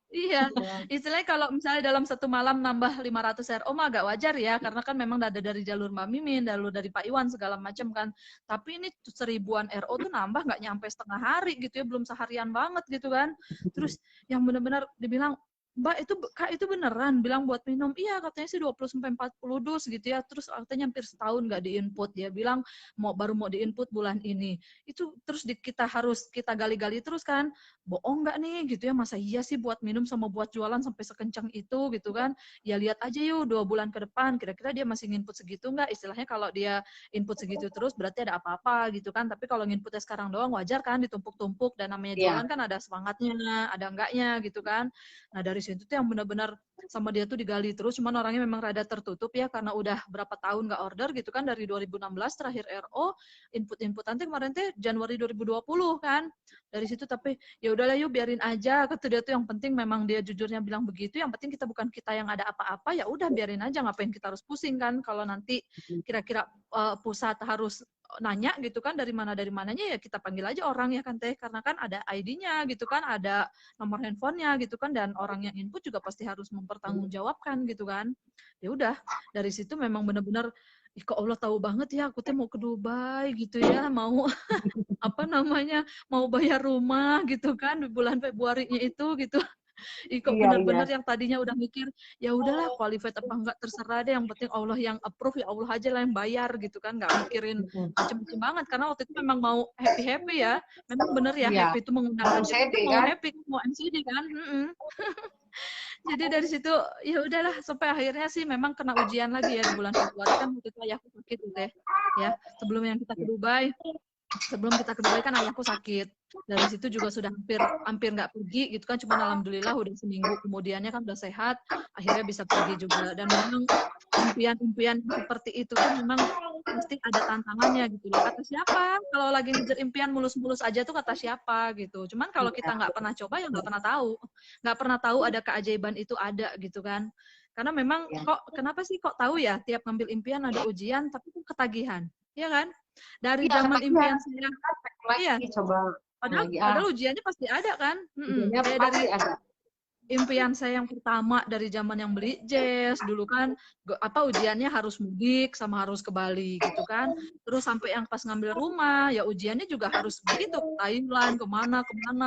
Iya, istilahnya kalau misalnya dalam satu malam nambah 500 RO mah agak wajar ya, karena kan memang ada dari jalur Mbak Mimin, jalur dari Pak Iwan segala macam kan. Tapi ini 1000-an RO tuh nambah nggak nyampe setengah hari gitu ya, belum seharian banget gitu kan. Terus yang benar-benar dibilang, Mbak itu Kak itu beneran bilang buat minum. Iya katanya sih 20 sampai 40 dus gitu ya. Terus katanya hampir setahun nggak diinput. Dia bilang baru mau diinput bulan ini. Itu terus kita harus kita gali-gali terus kan. Bohong nggak nih gitu ya, masa iya sih buat minum sama buat jualan sampai sekencang itu gitu kan. Ya lihat aja yuk 2 bulan ke depan kira-kira dia masih nginput segitu nggak. Istilahnya kalau dia input segitu terus berarti ada apa-apa gitu kan. Tapi kalau nginputnya sekarang doang wajar kan, ditumpuk-tumpuk, dan namanya jualan kan ada semangatnya ada enggaknya gitu kan. Nah dari situ tuh yang benar-benar sama dia tuh digali terus, cuman orangnya memang rada tertutup ya karena udah berapa tahun nggak order gitu kan, dari 2016 terakhir RO, input nanti kemarin teh Januari 2020 kan. Dari situ tapi ya udahlah yuk biarin aja, kata dia tuh yang penting memang dia jujurnya bilang begitu, yang penting kita bukan kita yang ada apa-apa, ya udah biarin aja, ngapain kita harus pusing kan kalau nanti kira-kira pusat harus nanya gitu kan dari mananya, ya kita panggil aja orang ya kan teh, karena kan ada ID-nya gitu kan, ada nomor handphonenya gitu kan, dan orang yang input juga pasti harus mempertanggungjawabkan gitu kan. Ya udah dari situ memang benar-benar kok Allah tahu banget ya aku tuh mau ke Dubai gitu ya, mau apa namanya, mau bayar rumah gitu kan di bulan Februarinya itu gitu. Kok benar-benar yang tadinya udah mikir ya udahlah qualified apa enggak terserah deh, yang penting Allah yang approve, ya Allah aja lah yang bayar gitu kan, nggak mikirin macem-macem banget, karena waktu itu memang mau happy ya, memang bener ya, happy itu mengundang MCD mau kan? happy mau MCD kan. Jadi dari situ ya udahlah sampai akhirnya sih memang kena ujian lagi ya di bulan Februari kan, waktu itu ayahku sakit gitu ya, sebelum yang kita ke Dubai. Sebelum kita ke Dubai kan ayahku sakit. Dari situ juga sudah hampir nggak pergi gitu kan, cuman alhamdulillah udah seminggu kemudiannya kan udah sehat, akhirnya bisa pergi juga. Dan memang impian seperti itu tuh memang pasti ada tantangannya gitu loh. Kata siapa? Kalau lagi ngejar impian mulus-mulus aja tuh kata siapa gitu. Cuman kalau kita nggak pernah coba ya nggak pernah tahu. Nggak pernah tahu ada keajaiban itu ada gitu kan. Karena memang kenapa sih kok tahu ya tiap ngambil impian ada ujian tapi tuh ketagihan. Iya kan? Dari zaman impian saya, iya. Coba padahal ujiannya pasti ada kan. Kayak dari impian saya yang pertama dari zaman yang beli jazz dulu kan, ujiannya harus mudik sama harus ke Bali gitu kan. Terus sampai yang pas ngambil rumah ya ujiannya juga harus begitu, ke Thailand kemana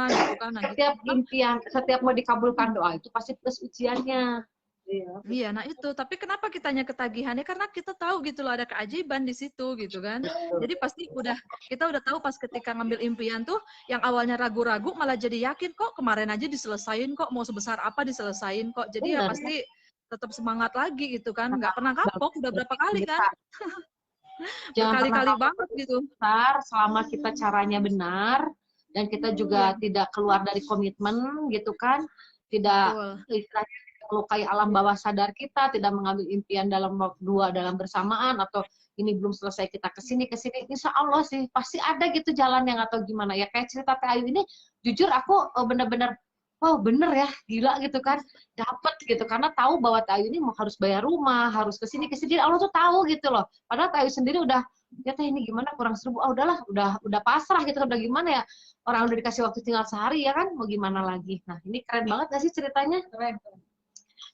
gitu kan. Nah, setiap impian, setiap mau dikabulkan doa itu pasti plus ujiannya. Iya, nah itu. Tapi kenapa kitanya ketagihannya? Karena kita tahu gitu loh ada keajaiban di situ gitu kan. Jadi pasti kita udah tahu pas ketika ngambil impian tuh yang awalnya ragu-ragu malah jadi yakin kok kemarin aja diselesain kok, mau sebesar apa diselesain kok. Jadi ya pasti tetap semangat lagi gitu kan. Nggak pernah kapok, udah berapa kali kan. Berkali-kali banget gitu. Selama kita caranya benar dan kita juga tidak keluar dari komitmen gitu kan. Tidak istilahnya melukai alam bawah sadar kita, tidak mengambil impian dalam dalam bersamaan, atau ini belum selesai kita kesini, insya Allah sih pasti ada gitu jalan yang atau gimana ya. Kayak cerita Teh Ayu ini, jujur aku bener-bener wow bener ya, gila gitu kan, dapet gitu, karena tahu bahwa Teh Ayu ini harus bayar rumah, harus kesini, Allah tuh tahu gitu loh. Padahal Teh Ayu sendiri udah, ya Teh ini gimana kurang 1000, udahlah, udah pasrah gitu, udah gimana ya, orang udah dikasih waktu tinggal sehari ya kan, mau gimana lagi. Nah ini keren banget gak sih ceritanya? Keren.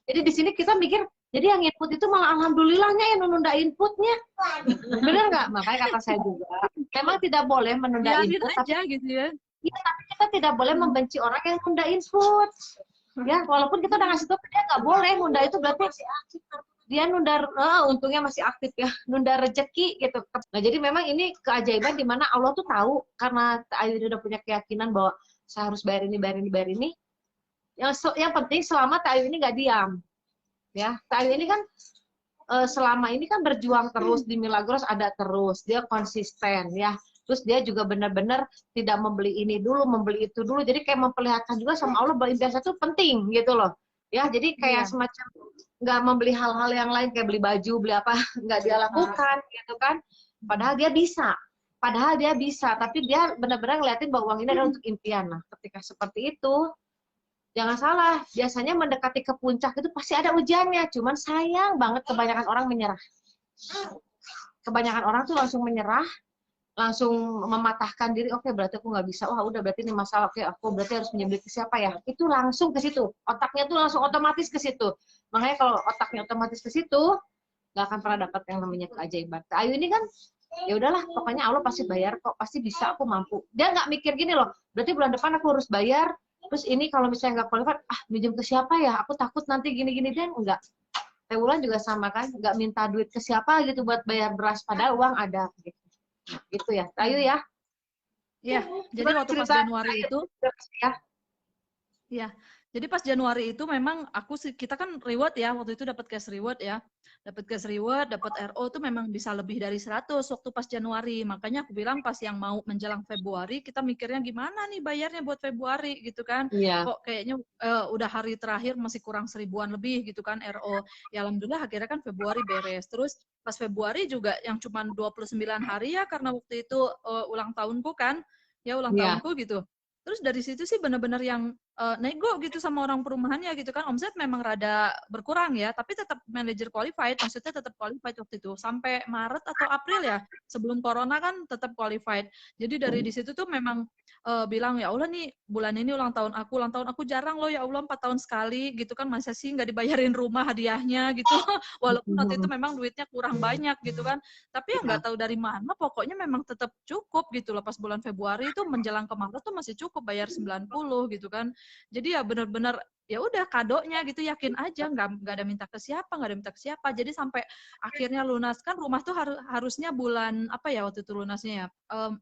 Jadi di sini kita mikir, jadi yang input itu malah alhamdulillahnya yang menunda inputnya. Bener nggak? Makanya kata saya juga, memang tidak boleh menunda input. Aja gitu ya. Iya, tapi kita tidak boleh membenci orang yang nunda input. Ya, walaupun kita udah ngasih tahu dia nggak boleh nunda, itu berarti dia nunda, untungnya masih aktif ya, nunda rezeki gitu. Nah jadi memang ini keajaiban di mana Allah tuh tahu, karena Ayu udah punya keyakinan bahwa saya harus bayar ini. Yang penting selama Ayu ini nggak diam, ya. Ayu ini kan selama ini kan berjuang terus di Milagros, ada terus, dia konsisten ya. Terus dia juga benar-benar tidak membeli ini dulu, membeli itu dulu. Jadi kayak memperlihatkan juga sama Allah bahwa impian itu penting gitu loh. Ya, jadi kayak semacam nggak membeli hal-hal yang lain kayak beli baju, beli apa, nggak dia lakukan gitu kan. Padahal dia bisa, tapi dia benar-benar ngeliatin bahwa uang ini adalah untuk impian. Nah, ketika seperti itu, jangan salah, biasanya mendekati ke puncak itu pasti ada ujiannya. Cuman sayang banget kebanyakan orang menyerah. Kebanyakan orang tuh langsung menyerah, langsung mematahkan diri, oke berarti aku nggak bisa, wah udah berarti ini masalah, oke aku berarti harus menyembelih ke siapa ya, itu langsung ke situ, otaknya tuh langsung otomatis ke situ. Makanya kalau otaknya otomatis ke situ nggak akan pernah dapat yang namanya keajaiban. Ayu ini kan ya udahlah, pokoknya Allah pasti bayar kok, pasti bisa, aku mampu. Dia nggak mikir gini loh, berarti bulan depan aku harus bayar, terus ini kalau misalnya nggak qualified, minjem ke siapa ya, aku takut nanti gini-gini. Dia enggak. Teh Wulan juga sama kan, nggak minta duit ke siapa gitu buat bayar beras, padahal uang ada gitu. Gitu ya, Ayu ya. Ya, jadi Gimana waktu pas cerita Januari Ayu? itu, Ya. ya, jadi pas Januari itu memang kita kan reward ya, waktu itu dapat cash reward ya. Dapat cash reward, dapat RO tuh memang bisa lebih dari 100 waktu pas Januari. Makanya aku bilang pas yang mau menjelang Februari, kita mikirnya gimana nih bayarnya buat Februari gitu kan. Iya. Kok kayaknya udah hari terakhir masih kurang 1000-an lebih gitu kan RO. Ya alhamdulillah akhirnya kan Februari beres. Terus pas Februari juga yang cuma 29 hari ya, karena waktu itu ulang tahunku kan. Ya ulang Iya. tahunku gitu. Terus dari situ sih benar-benar yang nego gitu sama orang perumahannya gitu kan. Omset memang rada berkurang ya, tapi tetap manajer qualified, maksudnya tetap qualified waktu itu. Sampai Maret atau April ya, sebelum corona kan tetap qualified. Jadi dari di situ tuh memang bilang, ya Allah nih bulan ini ulang tahun aku jarang loh ya Allah 4 tahun sekali gitu kan, masa sih nggak dibayarin rumah hadiahnya gitu. Walaupun waktu itu memang duitnya kurang banyak gitu kan. Tapi ya nggak tahu dari mana, pokoknya memang tetap cukup gitu loh. Pas bulan Februari itu menjelang ke Maret tuh masih cukup bayar 90 gitu kan. Jadi ya benar-benar ya udah kadonya gitu, yakin aja, nggak ada minta ke siapa, nggak ada minta ke siapa. Jadi sampai akhirnya lunas kan rumah tuh harusnya bulan apa ya waktu itu lunasnya ya,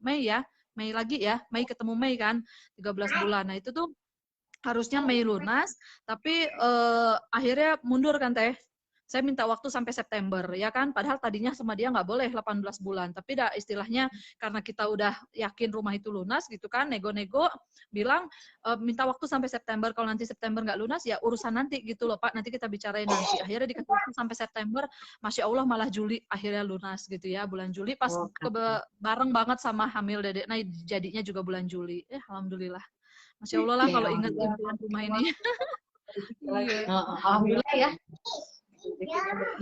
Mei ya, Mei lagi ya, Mei ketemu Mei kan 13 bulan. Nah itu tuh harusnya Mei lunas, tapi akhirnya mundur kan Teh. Saya minta waktu sampai September, ya kan? Padahal tadinya sama dia nggak boleh 18 bulan. Tapi dah istilahnya karena kita udah yakin rumah itu lunas gitu kan, nego-nego, bilang minta waktu sampai September. Kalau nanti September nggak lunas, ya urusan nanti gitu loh Pak. Nanti kita bicarain nanti. Akhirnya dikasih waktu sampai September, Masya Allah malah Juli akhirnya lunas gitu ya. Bulan Juli pas bareng banget sama hamil Dedek. Nah jadinya juga bulan Juli. Alhamdulillah. Masya Allah lah kalau ingat impian rumah ini. Alhamdulillah ya.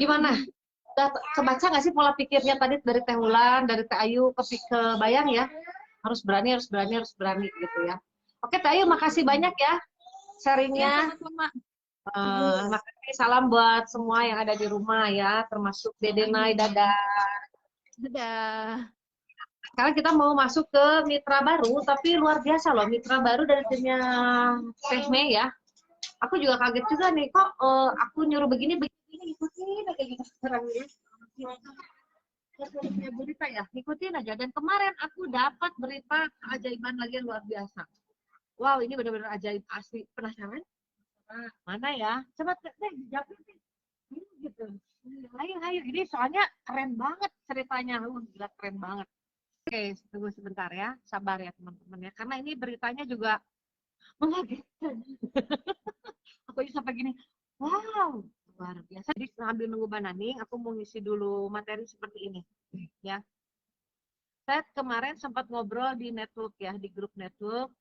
Gimana? Udah kebaca nggak sih pola pikirnya tadi dari Teh Wulan, dari Teh Ayu, kebayang ya? Harus berani, harus berani, harus berani gitu ya. Oke Teh Ayu, makasih banyak ya sharingnya. Makasih, salam buat semua yang ada di rumah ya, termasuk Dede Nay, dadah. Dadah. Sekarang kita mau masuk ke mitra baru, tapi luar biasa loh, mitra baru dari timnya Teh Mei ya. Aku juga kaget juga nih, kok aku nyuruh begini ikutin aja gitu sekarang ya. Punya berita ya, ikutin aja. Dan kemarin aku dapat berita keajaiban lagi yang luar biasa. Wow, ini benar-benar ajaib asli. Penasaran? Mana ya? Coba deh, jawabin deh. Gitu. Ayo. Ini soalnya keren banget ceritanya. Gila keren banget. Oke, tunggu sebentar ya. Sabar ya teman-teman ya. Karena ini beritanya juga mengagetkan. Aku sampai gini, wow, luar biasa. Jadi sambil nunggu Bananing, aku mau ngisi dulu materi seperti ini. Ya, saya kemarin sempat ngobrol di network ya, di grup network,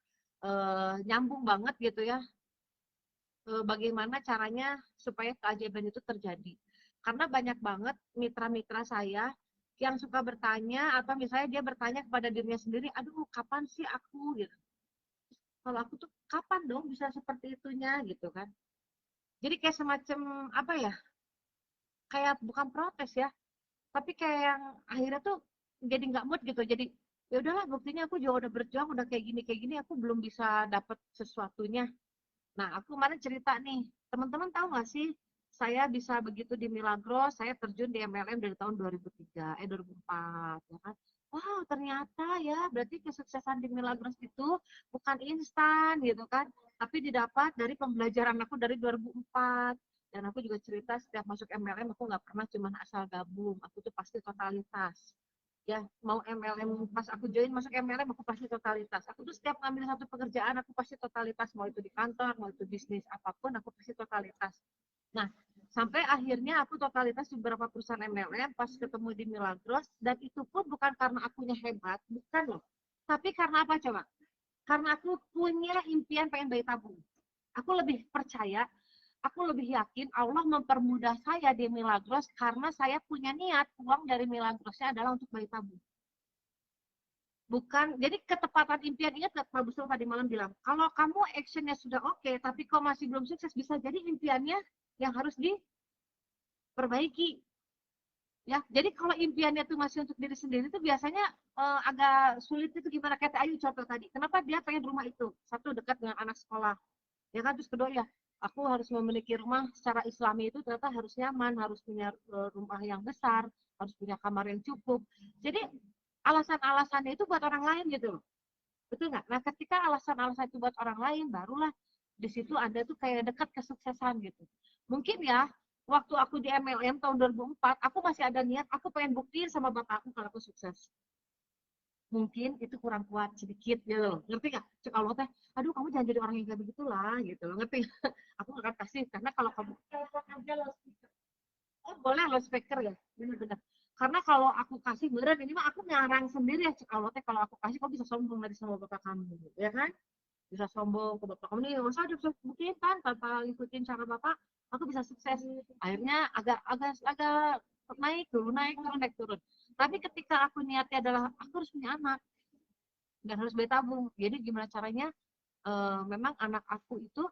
nyambung banget gitu ya. Bagaimana caranya supaya keajaiban itu terjadi. Karena banyak banget mitra-mitra saya yang suka bertanya, atau misalnya dia bertanya kepada dirinya sendiri, aduh kapan sih aku gitu. Kalau aku tuh kapan dong bisa seperti itunya gitu kan. Jadi kayak semacam apa ya, kayak bukan protes ya, tapi kayak yang akhirnya tuh jadi nggak mood gitu. Jadi ya udahlah, buktinya aku juga udah berjuang, udah kayak gini aku belum bisa dapet sesuatunya. Nah aku kemarin cerita nih, teman-teman tahu nggak sih saya bisa begitu di Milagros, saya terjun di MLM dari tahun 2004 ya kan. Wow, ternyata ya berarti kesuksesan di Milagros itu bukan instan gitu kan, tapi didapat dari pembelajaran aku dari 2004. Dan aku juga cerita setiap masuk MLM aku nggak pernah cuma asal gabung, aku tuh pasti totalitas. Ya, mau MLM pas aku join masuk MLM aku pasti totalitas. Aku tuh setiap ngambil satu pekerjaan aku pasti totalitas, mau itu di kantor, mau itu bisnis apapun aku pasti totalitas. Nah, sampai akhirnya aku totalitas di beberapa perusahaan MLM pas ketemu di Milagros, dan itu pun bukan karena akunya hebat, bukan loh. Tapi karena apa coba? Karena aku punya impian pengen bayi tabung. Aku lebih percaya, aku lebih yakin Allah mempermudah saya di Milagros karena saya punya niat uang dari Milagrosnya adalah untuk bayi tabung. bukan, jadi ketepatan impian. Ingat nggak Pak Busro tadi malam bilang, kalau kamu actionnya sudah oke, tapi kok masih belum sukses, bisa jadi impiannya yang harus diperbaiki. Ya, jadi kalau impiannya itu masih untuk diri sendiri itu biasanya agak sulit. Itu gimana, kata Ayu contoh tadi, kenapa dia pengen rumah itu, satu dekat dengan anak sekolah, ya kan, terus kedua ya aku harus memiliki rumah secara Islami itu ternyata harus nyaman, harus punya rumah yang besar, harus punya kamar yang cukup. Jadi alasan-alasannya itu buat orang lain gitu loh, betul nggak? Nah, ketika alasan-alasan itu buat orang lain, barulah di situ Anda tuh kayak dekat kesuksesan gitu. Mungkin ya, waktu aku di MLM tahun 2004, aku masih ada niat, aku pengen buktiin sama bapak aku kalau aku sukses. Mungkin itu kurang kuat sedikit gitu loh, ngerti nggak? Cek Allah teh, aduh kamu jangan jadi orang yang kayak begitulah gitu loh, ngerti? Aku nggak akan kasih, karena kalau kamu boleh loudspeaker ya, benar-benar. Karena kalau aku kasih beneran, ini mah aku ngarang sendiri ya, cek Allah teh, kalau aku kasih kau bisa sombong dari sama bapak kamu, ya kan? Bisa sombong ke bapak kamu nih, masa dia bisa buktiin kan tanpa ngikutin cara bapak, aku bisa sukses. Akhirnya agak naik turun, naik turun, naik turun. Tapi ketika aku niatnya adalah aku harus punya anak dan harus bertabung. Jadi gimana caranya? Memang anak aku itu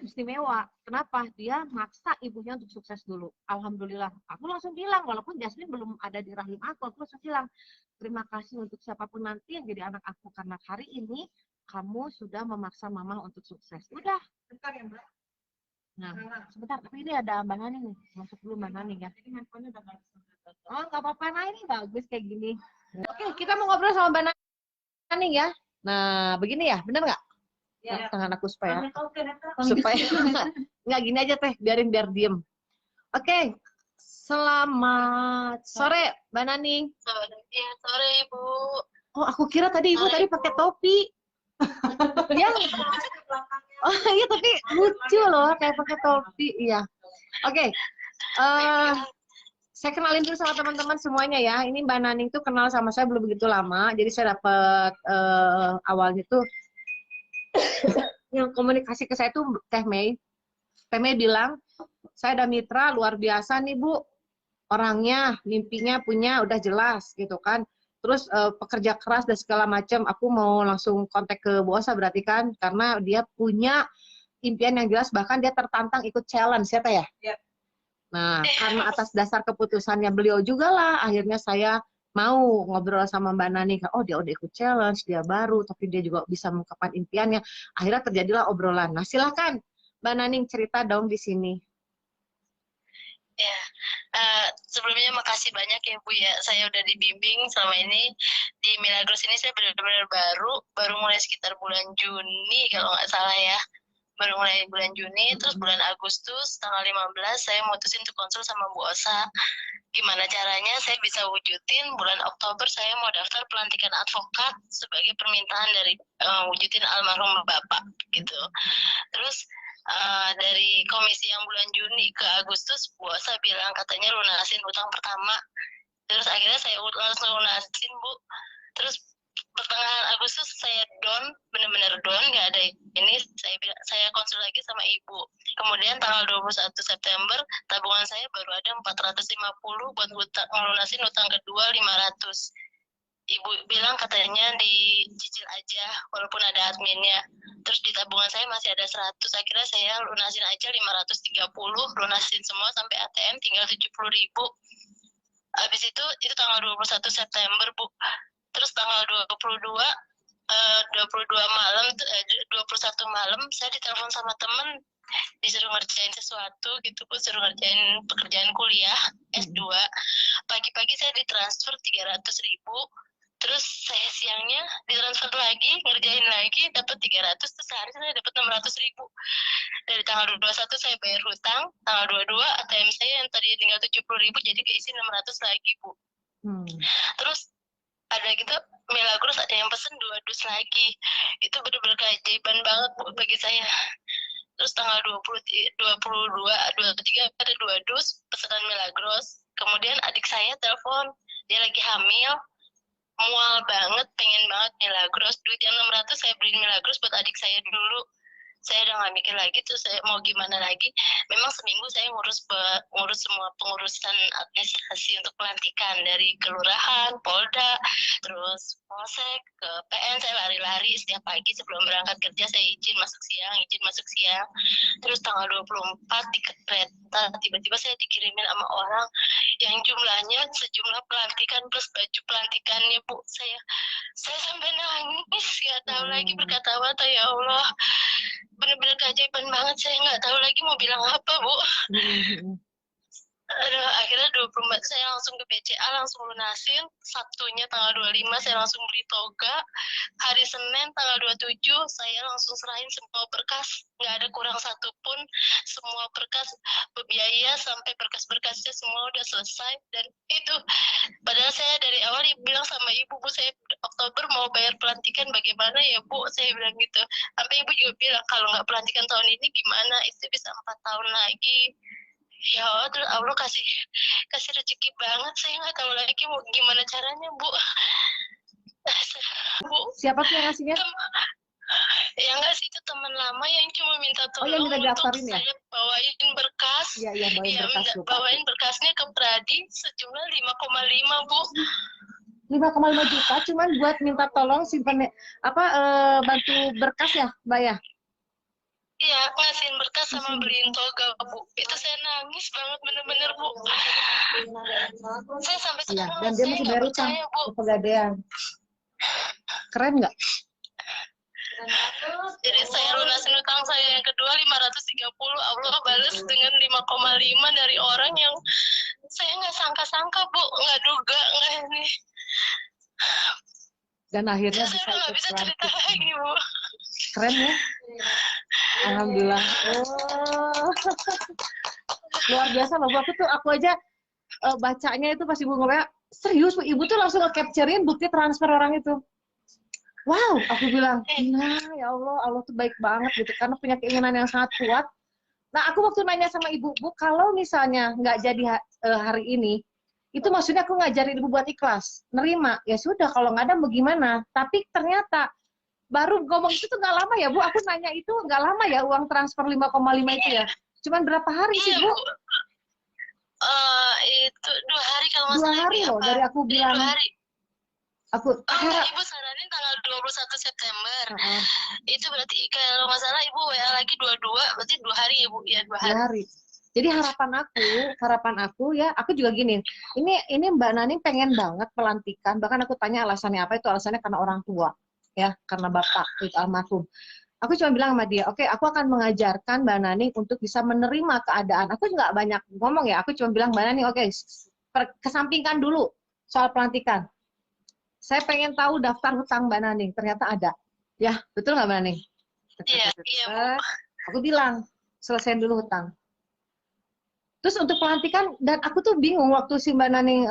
istimewa. Kenapa? Dia maksa ibunya untuk sukses dulu. Alhamdulillah. Aku langsung bilang, walaupun Jasmine belum ada di rahim aku langsung bilang, terima kasih untuk siapapun nanti yang jadi anak aku, karena hari ini kamu sudah memaksa mama untuk sukses. Udah. Bentar ya, Mbak. Nah, sebentar. Tapi ini ada Mbak Nani nih. Masuk dulu Mbak Nani ya. Ini handphonenya udah nggak bisa. Oh, nggak apa-apa. Nah, ini bagus kayak gini. Oke, kita mau ngobrol sama Mbak Nani ya. Nah, begini ya. Bener nggak? Ya. Tangan aku supaya nggak gini aja teh, biar diem. Oke, selamat sore Mbak Nani. Ya, sore Ibu. Oh, aku kira tadi Ibu tadi pakai topi. Ya. Oh iya, tapi lucu loh kayak pakai topi. Iya. Oke. Saya kenalin dulu sama teman-teman semuanya ya. Ini Mbak Nani tuh kenal sama saya belum begitu lama. Jadi saya dapat awalnya tuh yang komunikasi ke saya tuh Teh Mei. Teh Mei bilang, saya ada mitra luar biasa nih Bu. Orangnya, mimpinya punya udah jelas gitu kan. Terus pekerja keras dan segala macam. Aku mau langsung kontak ke Bu Osa berarti kan, karena dia punya impian yang jelas, bahkan dia tertantang ikut challenge ya Teh ya. Yep. Nah, karena atas dasar keputusannya beliau juga lah, akhirnya saya mau ngobrol sama Mbak Nani. Oh, dia udah ikut challenge, dia baru, tapi dia juga bisa mengungkapkan impiannya. Akhirnya terjadilah obrolan. Nah, silakan Mbak Nani cerita dong di sini. Ya, sebelumnya makasih banyak ya Bu ya. Saya udah dibimbing selama ini di Milagros ini. Saya benar-benar baru mulai sekitar bulan Juni kalau nggak salah ya. Baru mulai bulan Juni, terus bulan Agustus tanggal 15 saya mutusin untuk konsul sama Bu Osa. Gimana caranya saya bisa wujudin. Bulan Oktober saya mau daftar pelantikan advokat sebagai permintaan dari wujudin almarhum Bapak gitu. Terus dari komisi yang bulan Juni ke Agustus, Bu Osa bilang katanya lunasin utang pertama. Terus akhirnya saya langsung lunasin Bu. Terus pertengahan Agustus saya down, benar-benar down, nggak ada ini. Saya konsul lagi sama Ibu. Kemudian tanggal 21 September tabungan saya baru ada 450 buat melunasin utang kedua 500. Ibu bilang katanya dicicil aja walaupun ada adminnya. Terus di tabungan saya masih ada 100. Akhirnya saya lunasin aja 530, lunasin semua sampai ATM tinggal 70.000. Habis itu tanggal 21 September Bu. Terus tanggal 22 malam 21 malam saya ditelepon sama temen, disuruh ngerjain sesuatu gitu Bu, suruh ngerjain pekerjaan kuliah S2. Pagi-pagi saya ditransfer 300.000. Terus saya siangnya ditransfer lagi, ngerjain lagi, dapat 300, terus sehari saya dapat 600.000. Dari tanggal 21 saya bayar hutang, tanggal 22 ATM saya yang tadi tinggal 70.000 jadi keisi 600 lagi Bu. Terus ada gitu Milagros ada yang pesen 2 dus lagi. Itu benar-benar keajaiban banget Bu bagi saya. Terus tanggal 23 ada 2 dus pesanan Milagros. Kemudian adik saya telepon, dia lagi hamil, mual banget, pengen banget Milagros. Duit yang 600 saya beliin Milagros buat adik saya dulu. saya udah nggak mikir lagi tuh saya mau gimana lagi. Memang seminggu saya ngurus semua pengurusan administrasi untuk pelantikan dari kelurahan, Polda, terus Polsek ke PN. Saya lari-lari setiap pagi sebelum berangkat kerja, saya izin masuk siang. Terus tanggal 24 di kereta tiba-tiba saya dikirimin sama orang yang jumlahnya sejumlah pelantikan plus baju pelantikannya, Bu. Saya sampai nangis, nggak tahu lagi berkata apa. Ya Allah, bener-bener keajaiban banget. Saya nggak tahu lagi mau bilang apa, Bu. Aduh, akhirnya 24 saya langsung ke BCA, langsung lunasin. Sabtunya tanggal 25 saya langsung beli toga. Hari Senin tanggal 27 saya langsung serahin semua berkas. Nggak ada kurang satu pun. Semua berkas biaya sampai berkas-berkasnya semua udah selesai. Dan itu, padahal saya dari awal bilang sama ibu, Bu, saya Oktober mau bayar pelantikan, bagaimana ya, Bu? Saya bilang gitu. Sampai ibu juga bilang, kalau nggak pelantikan tahun ini gimana? Itu bisa 4 tahun lagi. Ya Allah, terus Allah kasih rezeki banget. Saya nggak tahu lagi mau gimana caranya, Bu. Bu, Siapa tuh yang ngasihnya? ya nggak sih, itu teman lama yang cuma minta Oh, yang tolong minta untuk daftarin ya? saya bawain berkas. Iya, bawain Ya, berkas lupa. bawain berkasnya ke Pradi sejumlah 5,5, Bu. 5,5 juta cuman buat minta tolong simpen bantu berkas ya, Mbak ya? Iya, ngasihin berkas sama beliin toga, Bu. Itu saya nangis banget, bener-bener, Bu. Saya sampai Iya, sekarang dan dia saya masih nggak bayar utang percaya, Bu. ke Pegadaian. Keren nggak? Jadi saya lunasin utang saya yang kedua 530, Allah balas dengan 5,5 dari orang yang saya nggak sangka-sangka, Bu, nggak duga, nggak ini. Dan akhirnya Saya bisa udah nggak ikut bisa cerita pelantik. lagi, Bu. Keren ya? Alhamdulillah. Oh. Luar biasa loh, Bu. Aku aja bacanya itu pas ibu ngomong, serius Bu, ibu tuh langsung nge-capturein bukti transfer orang itu. Wow, aku bilang, nah ya Allah, Allah tuh baik banget gitu, karena punya keinginan yang sangat kuat. Nah, aku waktu nanya sama ibu, Bu, kalau misalnya nggak jadi hari ini, itu maksudnya aku ngajarin ibu buat ikhlas, nerima, ya sudah, kalau nggak ada bagaimana. Tapi ternyata, baru ngomong itu tuh nggak lama ya, Bu, aku nanya itu nggak lama ya, uang transfer 5,5 itu ya. Cuman berapa hari sih, Iya, Bu? Itu 2 hari kalau nggak 2 salah. hari loh, dari aku Iya, bilang, 2 hari. aku Enggak, Ibu saranin tanggal 21 September. Itu berarti kalau nggak salah Ibu WA lagi 22, berarti 2 hari ya, Bu. Ya, 2 2 hari. hari. Jadi harapan aku ya, aku juga gini, ini Mbak Nani pengen banget pelantikan, bahkan aku tanya alasannya apa, itu alasannya karena orang tua, ya, karena bapak itu almarhum. Aku cuma bilang sama dia, oke, aku akan mengajarkan Mbak Nani untuk bisa menerima keadaan. Aku juga banyak ngomong ya, aku cuma bilang Mbak Nani, oke, kesampingkan dulu soal pelantikan. Saya pengen tahu daftar hutang Mbak Nani, ternyata ada. Ya, betul nggak Mbak Nani? Iya, Bu. Aku bilang, selesaiin dulu hutang. Terus untuk pelantikan, dan aku tuh bingung waktu si Mbak Nani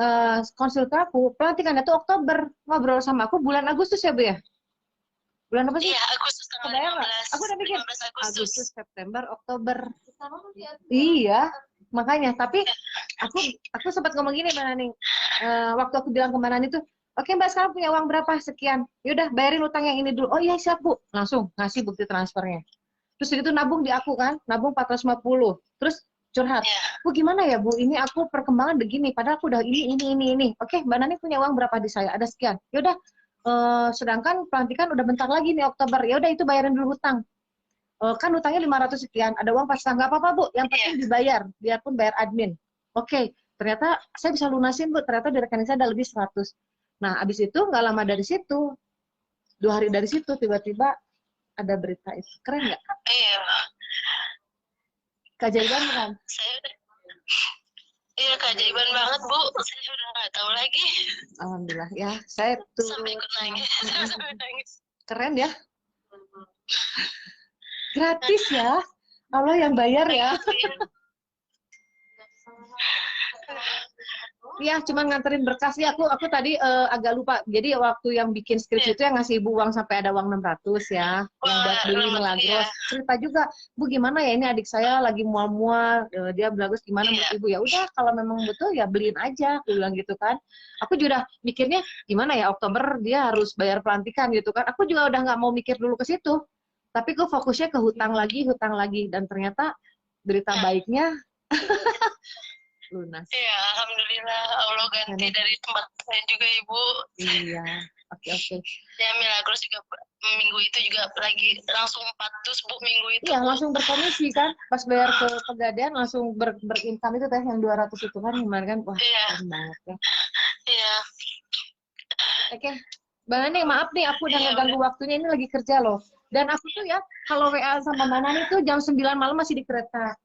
konsul ke aku, pelantikannya tuh Oktober, ngobrol sama aku bulan Agustus ya Bu ya? Bulan apa sih? Iya, Agustus tanggal Kebayang nggak? 15. Aku udah mikir, 15 Agustus, September, Oktober. Iya, makanya. Tapi aku sempat ngomong gini Mbak Nani, waktu aku bilang ke Mbak Nani tuh, oke Mbak, sekarang punya uang berapa? Sekian. Yaudah, bayarin utang yang ini dulu. Oh iya siap Bu. Langsung ngasih bukti transfernya. Terus itu nabung di aku kan, nabung 450. Terus curhat, Bu gimana ya Bu, ini aku perkembangan begini, padahal aku udah ini. Oke, Mbak Nani punya uang berapa di saya? Ada sekian. Yaudah, sedangkan pelantikan udah bentar lagi nih Oktober. Yaudah itu bayarin dulu hutang. Kan hutangnya 500 sekian, ada uang pas nggak apa-apa Bu, yang penting dibayar, biarpun bayar admin. Oke, ternyata saya bisa lunasin Bu, ternyata di rekening saya ada lebih 100. Nah, abis itu nggak lama dari situ, 2 hari dari situ tiba-tiba ada berita itu. Keren nggak? Iya. Keajaiban kan? Iya, keajaiban banget Bu. Saya udah nggak tahu lagi. Alhamdulillah ya, saya tuh Sampai ikut nangis. Sampai nangis. keren ya. Gratis ya, Allah yang bayar ya. Iya, cuma nganterin berkas ya. Aku tadi agak lupa. Jadi waktu yang bikin skripsi itu yang ngasih Ibu uang sampai ada uang 600 ya, yang buat beli Milagros. Cerita juga, Bu gimana ya ini adik saya lagi mual-mual, dia Milagros gimana buat Ibu? Ya udah kalau memang betul ya beliin aja, aku bilang gitu kan. Aku juga mikirnya gimana ya Oktober dia harus bayar pelantikan gitu kan. Aku juga udah nggak mau mikir dulu ke situ. Tapi gue fokusnya ke hutang lagi, dan ternyata berita baiknya lunas. Iya, alhamdulillah Allah ganti dari tempat saya juga Ibu. Iya, oke. Ya Milagros juga minggu itu juga lagi langsung 400 Bu minggu itu. Iya, Bu. langsung berkomisi kan, pas bayar ke Pegadaian langsung berincome itu teh yang 200 itu kan, gimana kan, wah Iya. keren banget ya. Iya. Oke, Mbak Nani, maaf nih aku udah Iya, ngeganggu waktunya, ini lagi kerja loh. Dan aku tuh ya, kalau WA sama Mbak Nani tuh jam 9 malam masih di kereta.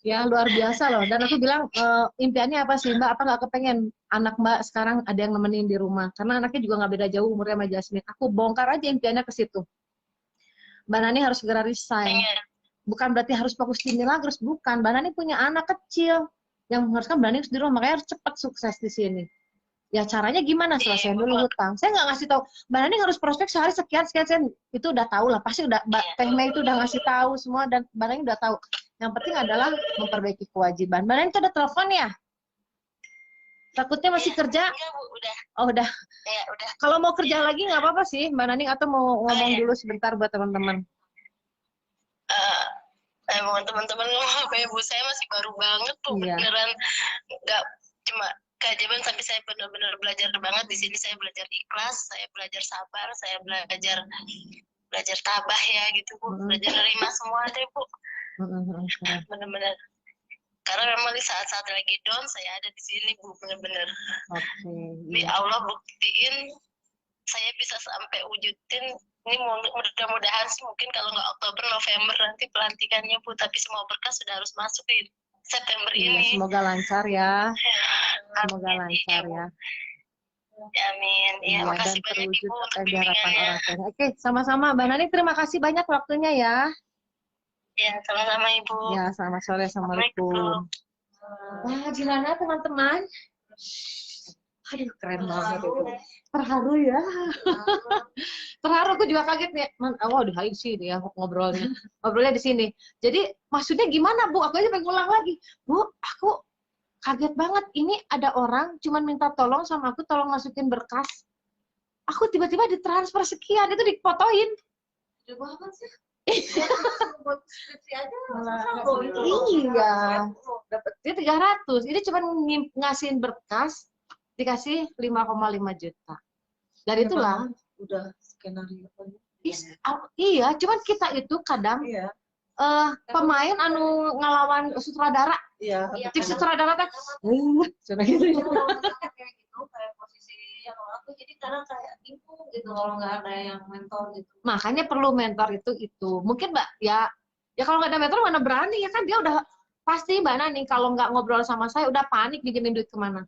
Ya, luar biasa loh. Dan aku bilang, impiannya apa sih Mbak? Apa nggak kepengen anak Mbak sekarang ada yang nemenin di rumah? Karena anaknya juga nggak beda jauh umurnya sama Jasmine. Aku bongkar aja impiannya ke situ. Mbak Nani harus segera resign. Pengen. Bukan berarti harus fokus di Milagros, bukan. Mbak Nani punya anak kecil yang mengharuskan Mbak Nani harus di rumah, makanya harus cepat sukses di sini. Ya caranya gimana? Selesai dulu hutang. Saya nggak ngasih tahu. Mbak Nani harus prospek sehari sekian. Itu udah tahu lah. Pasti udah Teh Mei itu udah ngasih tahu semua dan Mbak Nani udah tahu. Yang penting adalah memperbaiki kewajiban. Mbak Nani itu ada telepon ya? Takutnya masih kerja? Enggak Bu, udah. Oh udah. Ya, udah. Kalau mau kerja lagi nggak apa-apa sih Mbak Nani, atau mau ngomong iya. dulu sebentar buat teman-teman? Emang teman-teman apa ya Bu, saya masih baru banget Bu, Iya. beneran nggak cuma keajaiban, tapi saya benar-benar belajar banget di sini. Saya belajar ikhlas, saya belajar sabar, saya belajar tabah ya gitu Bu, belajar nerima semua deh Bu, bener-bener. Karena memang di saat-saat lagi down saya ada di sini Bu, bener-bener. Oke. Allah buktiin saya bisa sampai wujudin ini. Mudah-mudahan sih mungkin kalau nggak Oktober November nanti pelantikannya Bu, tapi semua berkas sudah harus masuk di September Iya, ini. semoga lancar ya. Amin. Semoga lancar ya. Amin. Ya, Iya, dan makasih banyak terwujud Ibu apa untuk yang diharapkan bimbingannya. orang tua. Oke, sama-sama Mbak Nani, terima kasih banyak waktunya ya. Ya, sama-sama Ibu. Ya, selamat sore. Assalamualaikum. Wah, gimana teman-teman? Aduh, keren banget itu. Terharu ya. Terharu, aku juga kaget nih. Oh, udah sih ya ngobrolnya. Ngobrolnya di sini. Jadi, maksudnya gimana, Bu? Aku aja pengen ulang lagi. Bu, aku kaget banget. Ini ada orang cuman minta tolong sama aku, tolong masukin berkas. Aku tiba-tiba ditransfer sekian, itu dipotoin. Gede banget sih. Iya. Iya. Dapat dia 300. Ini cuma ngasihin berkas dikasih 5,5 juta. Dan itulah Udah skenario. iya, cuman kita itu kadang Iya. pemain anu ngelawan sutradara. Iya. Cik sutradara teh. Sudah gitu. Kayak gitu, kayak posisi yang aku jadi kadang kayak bingung gitu kalau nggak ada yang mentor gitu. Makanya perlu mentor itu. Mungkin Mbak ya kalau nggak ada mentor mana berani ya kan, dia udah pasti Mbak Nani kalau nggak ngobrol sama saya udah panik pinjemin duit kemana.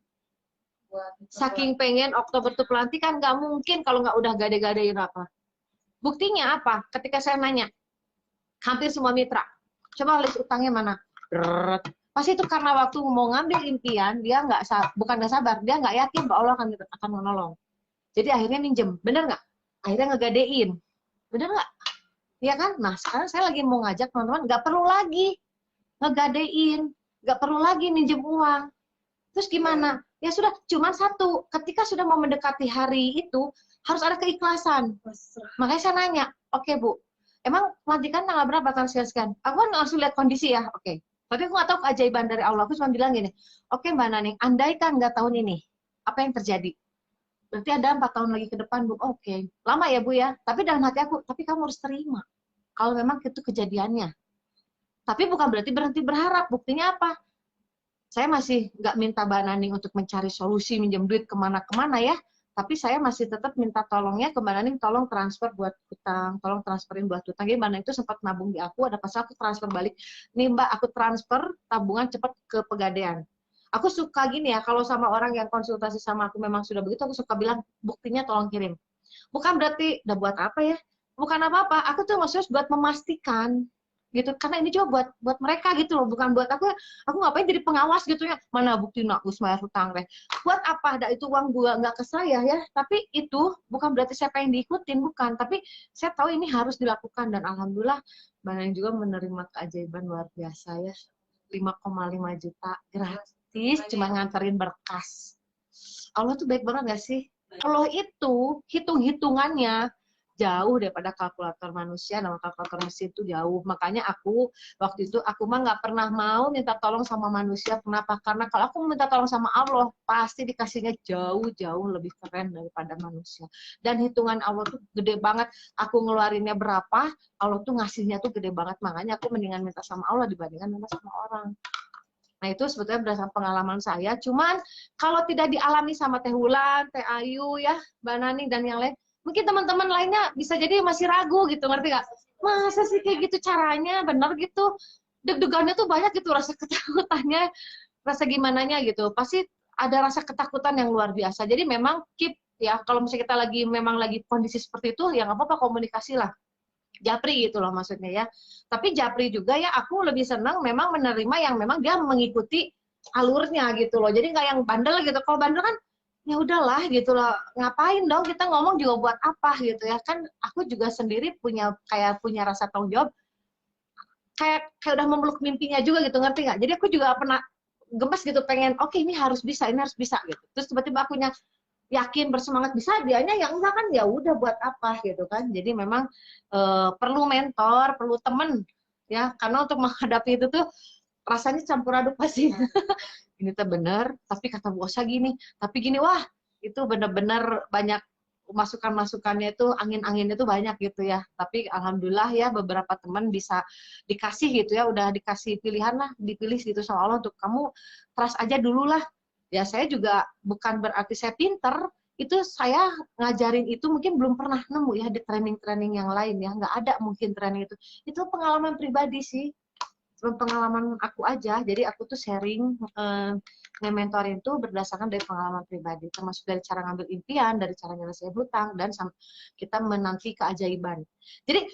Saking pengen Oktober tuh pelantikan, nggak mungkin kalau nggak udah gade-gadein apa. Buktinya apa? Ketika saya nanya, hampir semua mitra, coba list utangnya mana? Pasti itu karena waktu mau ngambil impian, dia bukan nggak sabar, dia nggak yakin bahwa Allah akan menolong. Jadi akhirnya minjem, bener nggak? Akhirnya ngegadein, bener nggak? Iya kan? Nah sekarang saya lagi mau ngajak teman-teman, nggak perlu lagi ngegadein, nggak perlu lagi minjem uang. Terus gimana? Ya sudah, cuman satu, ketika sudah mau mendekati hari itu, harus ada keikhlasan. Makanya saya nanya, oke Bu, emang pelantikan tanggal berapa tanggal sekian? Aku kan langsung lihat kondisi ya, oke. Tapi aku nggak tahu keajaiban dari Allah. Aku cuma bilang gini, oke Mbak Nani, andaikan nggak tahun ini, apa yang terjadi? Berarti ada 4 tahun lagi ke depan, Bu. Oke. Lama ya Bu ya, tapi dalam hati aku, tapi kamu harus terima. Kalau memang itu kejadiannya. Tapi bukan berarti berhenti berharap. Buktinya apa? Saya masih nggak minta Mbak Nani untuk mencari solusi minjem duit kemana-kemana ya, tapi saya masih tetap minta tolongnya ke Mbak Nani, tolong transfer buat utang, tolong transferin buat utang. Jadi Mbak Nani itu sempat nabung di aku, ada pas aku transfer balik, nih Mbak aku transfer tabungan cepat ke Pegadaian. Aku suka gini ya, kalau sama orang yang konsultasi sama aku memang sudah begitu, aku suka bilang buktinya tolong kirim. Bukan berarti udah buat apa ya, bukan apa-apa, aku tuh maksudnya buat memastikan gitu, karena ini juga buat mereka gitu loh, bukan buat aku ngapain jadi pengawas gitu ya, mana bukti nak gus bayar hutang deh, buat apa, ada itu uang gua nggak ke saya ya, tapi itu bukan berarti saya pengen diikutin, bukan, tapi saya tahu ini harus dilakukan, dan alhamdulillah banyak juga menerima keajaiban luar biasa ya, 5,5 juta gratis cuma nganterin berkas. Allah tuh baik banget gak sih? Kalau itu hitung-hitungannya jauh daripada kalkulator manusia, nama kalkulator mesin itu jauh. Makanya aku waktu itu aku mah nggak pernah mau minta tolong sama manusia. Kenapa? Karena kalau aku minta tolong sama Allah, pasti dikasihnya jauh-jauh lebih keren daripada manusia. Dan hitungan Allah tuh gede banget. Aku ngeluarinnya berapa, Allah tuh ngasihnya tuh gede banget. Makanya aku mendingan minta sama Allah dibandingkan minta sama orang. Nah itu sebetulnya berdasarkan pengalaman saya. Cuman kalau tidak dialami sama Teh Wulan, Teh Ayu ya, Mbak Nani dan yang lain, mungkin teman-teman lainnya bisa jadi masih ragu gitu, ngerti gak? Masa sih kayak gitu caranya, bener gitu? Deg-degannya tuh banyak gitu, rasa ketakutannya, rasa gimananya gitu. Pasti ada rasa ketakutan yang luar biasa. Jadi memang keep ya, kalau misalnya kita memang lagi kondisi seperti itu, ya nggak apa-apa komunikasi lah. Japri gitu loh maksudnya ya. Tapi Japri juga ya aku lebih senang memang menerima yang memang dia mengikuti alurnya gitu loh. Jadi nggak yang bandel gitu. Kalau bandel kan ya udahlah gitu loh, ngapain dong kita ngomong juga buat apa gitu ya kan. Aku juga sendiri punya rasa tanggung jawab, kayak udah memeluk mimpinya juga gitu, ngerti nggak? Jadi aku juga pernah gemes gitu, pengen oke, ini harus bisa gitu. Terus tiba-tiba akunya yakin bersemangat bisa, dianya yang enggak kan, ya udah buat apa gitu kan. Jadi memang perlu mentor, perlu temen ya, karena untuk menghadapi itu tuh rasanya campur aduk pasti. Ini tuh bener, tapi kata Bu Osa gini, tapi gini, wah itu bener-bener banyak masukan-masukannya itu, angin-anginnya itu banyak gitu ya. Tapi alhamdulillah ya beberapa teman bisa dikasih gitu ya, udah dikasih pilihan lah, dipilih gitu sama Allah untuk kamu trust aja dulu lah. Ya saya juga bukan berarti saya pinter, itu saya ngajarin itu mungkin belum pernah nemu ya di training-training yang lain ya, nggak ada mungkin training itu pengalaman pribadi sih, pengalaman aku aja. Jadi aku tuh sharing nge-mentoring tuh berdasarkan dari pengalaman pribadi, termasuk dari cara ngambil impian, dari cara nyelesain hutang, dan kita menanti keajaiban. Jadi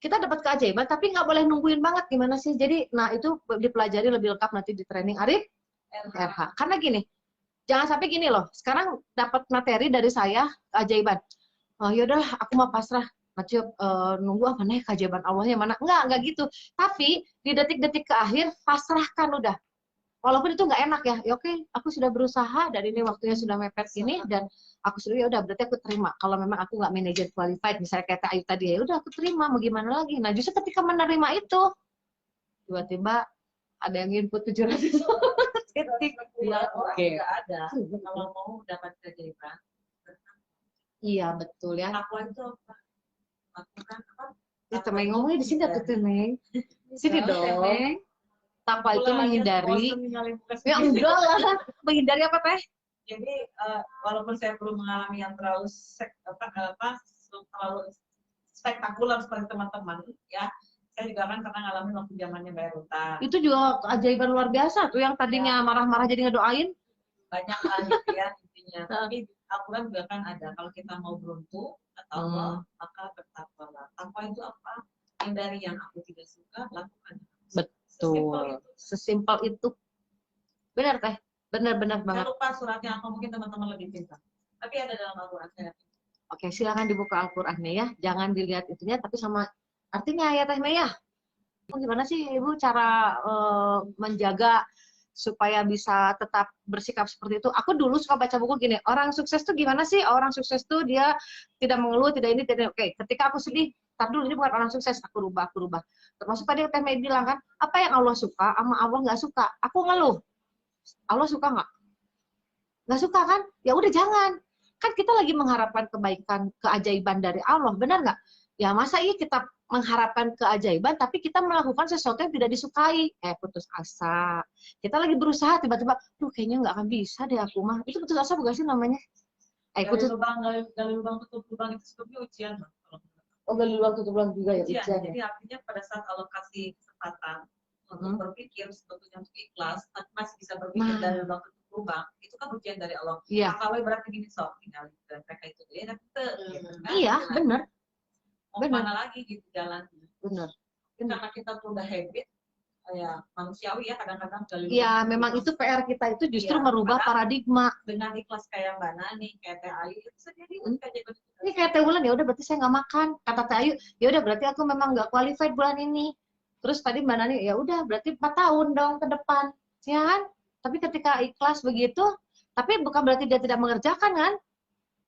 kita dapat keajaiban, tapi nggak boleh nungguin banget gimana sih. Jadi, nah itu dipelajari lebih lengkap nanti di training Arif RH. Karena gini, jangan sampai gini loh, sekarang dapat materi dari saya, keajaiban. Oh yaudahlah, aku mau pasrah. Macam nunggu apa nih keajaiban Allahnya mana? Enggak gitu. Tapi di detik-detik ke akhir, pasrahkan udah. Walaupun itu nggak enak ya, ya oke, aku sudah berusaha dan ini waktunya sudah mepet ini dan aku sudah, ya udah berarti aku terima. Kalau memang aku nggak manajer qualified, misalnya kayak Ayu tadi, ya udah aku terima, mau gimana lagi. Nah justru ketika menerima itu, tiba-tiba ada yang input 700 titik. Ya, Oke. nggak ada. Kalau mau dapat keajaiban, Iya betul ya. takwa itu apa? Lakukan apa? Ya, Temeng ngomongnya di sini atau Temeng? Sini dong. Temeng. Takwa itu menghindari. Ya Ya, enggak lah. Menghindari apa teh? jadi walaupun saya belum mengalami yang terlalu terlalu spektakuler seperti teman-teman, ya saya juga kan pernah ngalamin waktu zamannya bayar utang. Itu juga keajaiban luar biasa tuh, yang tadinya marah-marah jadi ngedoain. Banyak hal gitu ya intinya. Tapi Al-Quran juga kan ada, kalau kita mau beruntung atau Allah, maka bertakwalah. Takwa itu apa? Hindari yang aku tidak suka, lakukan. Betul. Sesimpel itu. Benar teh. Benar-benar Saya banget. lupa suratnya apa, mungkin teman-teman lebih pintar. Tapi ada dalam Al-Quran saya. Oke, silakan dibuka Al-Qur'annya ya. Jangan dilihat itunya, tapi sama artinya ya Teh Mei ya. Gimana sih Ibu cara menjaga supaya bisa tetap bersikap seperti itu? Aku dulu suka baca buku gini, orang sukses tuh gimana sih? Orang sukses tuh dia tidak mengeluh, tidak ini, tidak. Oke, ketika aku sedih, tar dulu ini bukan orang sukses, aku rubah. Termasuk tadi Teh Mei bilang kan, apa yang Allah suka sama Allah nggak suka. Aku ngeluh. Allah suka nggak? Nggak suka kan? Ya udah jangan. Kan kita lagi mengharapkan kebaikan, keajaiban dari Allah, benar nggak? Ya masa iya kita mengharapkan keajaiban, tapi kita melakukan sesuatu yang tidak disukai, putus asa. Kita lagi berusaha, tiba-tiba, tuh kayaknya nggak akan bisa deh aku mah. Itu putus asa bukan sih namanya? Gali lubang tutup lubang itu sebetulnya ujian. Oh, gali lubang tutup lubang juga ya, Ujian. ujian ya. Jadi artinya pada saat Allah kasih kesempatan untuk berpikir sebetulnya untuk ikhlas, tapi masih bisa berpikir dari lubang tutup lubang, itu kan ujian dari Allah. Iya. Kalau berarti gini, sok tinggal mereka itu ya, gitu kan? Iya, benar. Mau mana lagi gitu jalan. Benar. Karena kita tuh udah habit, ya manusiawi ya kadang-kadang gali lubang. Iya, memang itu PR kita itu justru Iya, merubah paradigma. dengan ikhlas kayak Mbak Nani, kayak Teh Ayu, itu bisa jadi keajaiban. Ini kayak Teh Wulan, ya udah berarti saya nggak makan. Kata Teh Ayu, ya udah berarti aku memang nggak qualified bulan ini. Terus tadi Mbak Nani, ya udah berarti 4 tahun dong ke depan, ya kan? Tapi ketika ikhlas begitu, tapi bukan berarti dia tidak mengerjakan kan?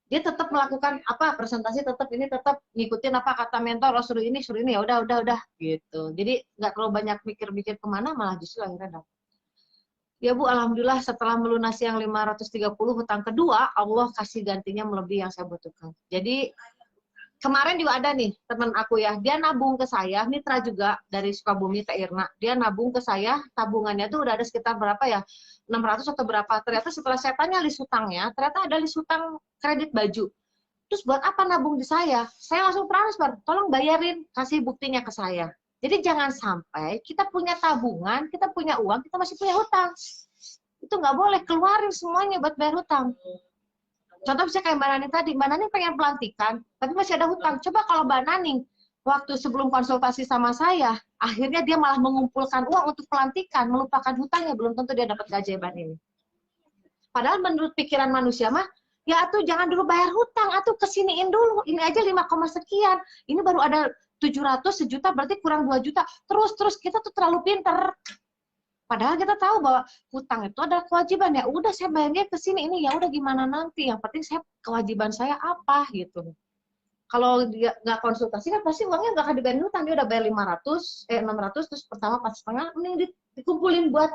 dia tetap melakukan apa presentasi, tetap ini tetap ngikutin apa kata mentor, oh suruh ini ya udah gitu. Jadi nggak terlalu banyak mikir-mikir kemana, malah justru akhirnya dapat. Ya Bu, alhamdulillah setelah melunasi yang 530 hutang kedua, Allah kasih gantinya melebihi yang saya butuhkan. Jadi kemarin juga ada nih teman aku ya, dia nabung ke saya, mitra juga dari Sukabumi, Teh Irna. Dia nabung ke saya, tabungannya tuh udah ada sekitar berapa ya, 600 atau berapa. Ternyata setelah saya tanya list hutangnya, ternyata ada list hutang kredit baju. Terus buat apa nabung di saya? Saya langsung transfer, tolong bayarin, kasih buktinya ke saya. Jadi jangan sampai kita punya tabungan, kita punya uang, kita masih punya hutang. Itu nggak boleh, keluarin semuanya buat bayar hutang. Contoh misalnya kayak Mbak Naning tadi, Mbak Naning pengen pelantikan, tapi masih ada hutang. Coba kalau Mbak Naning, waktu sebelum konsultasi sama saya, akhirnya dia malah mengumpulkan uang untuk pelantikan, melupakan hutangnya, belum tentu dia dapat keajaiban ini. Padahal menurut pikiran manusia mah, ya atuh jangan dulu bayar hutang, atuh kesiniin dulu, ini aja 5, sekian, ini baru ada 700, sejuta, berarti kurang 2 juta, terus kita tuh terlalu pinter. Padahal kita tahu bahwa hutang itu adalah kewajiban, ya udah saya bayarnya ke sini, ini ya udah gimana nanti, yang penting saya kewajiban saya apa gitu. Kalau dia nggak konsultasi kan pasti uangnya nggak akan dibayar hutang, dia udah bayar 600, terus pertama 4,5, mending dikumpulin buat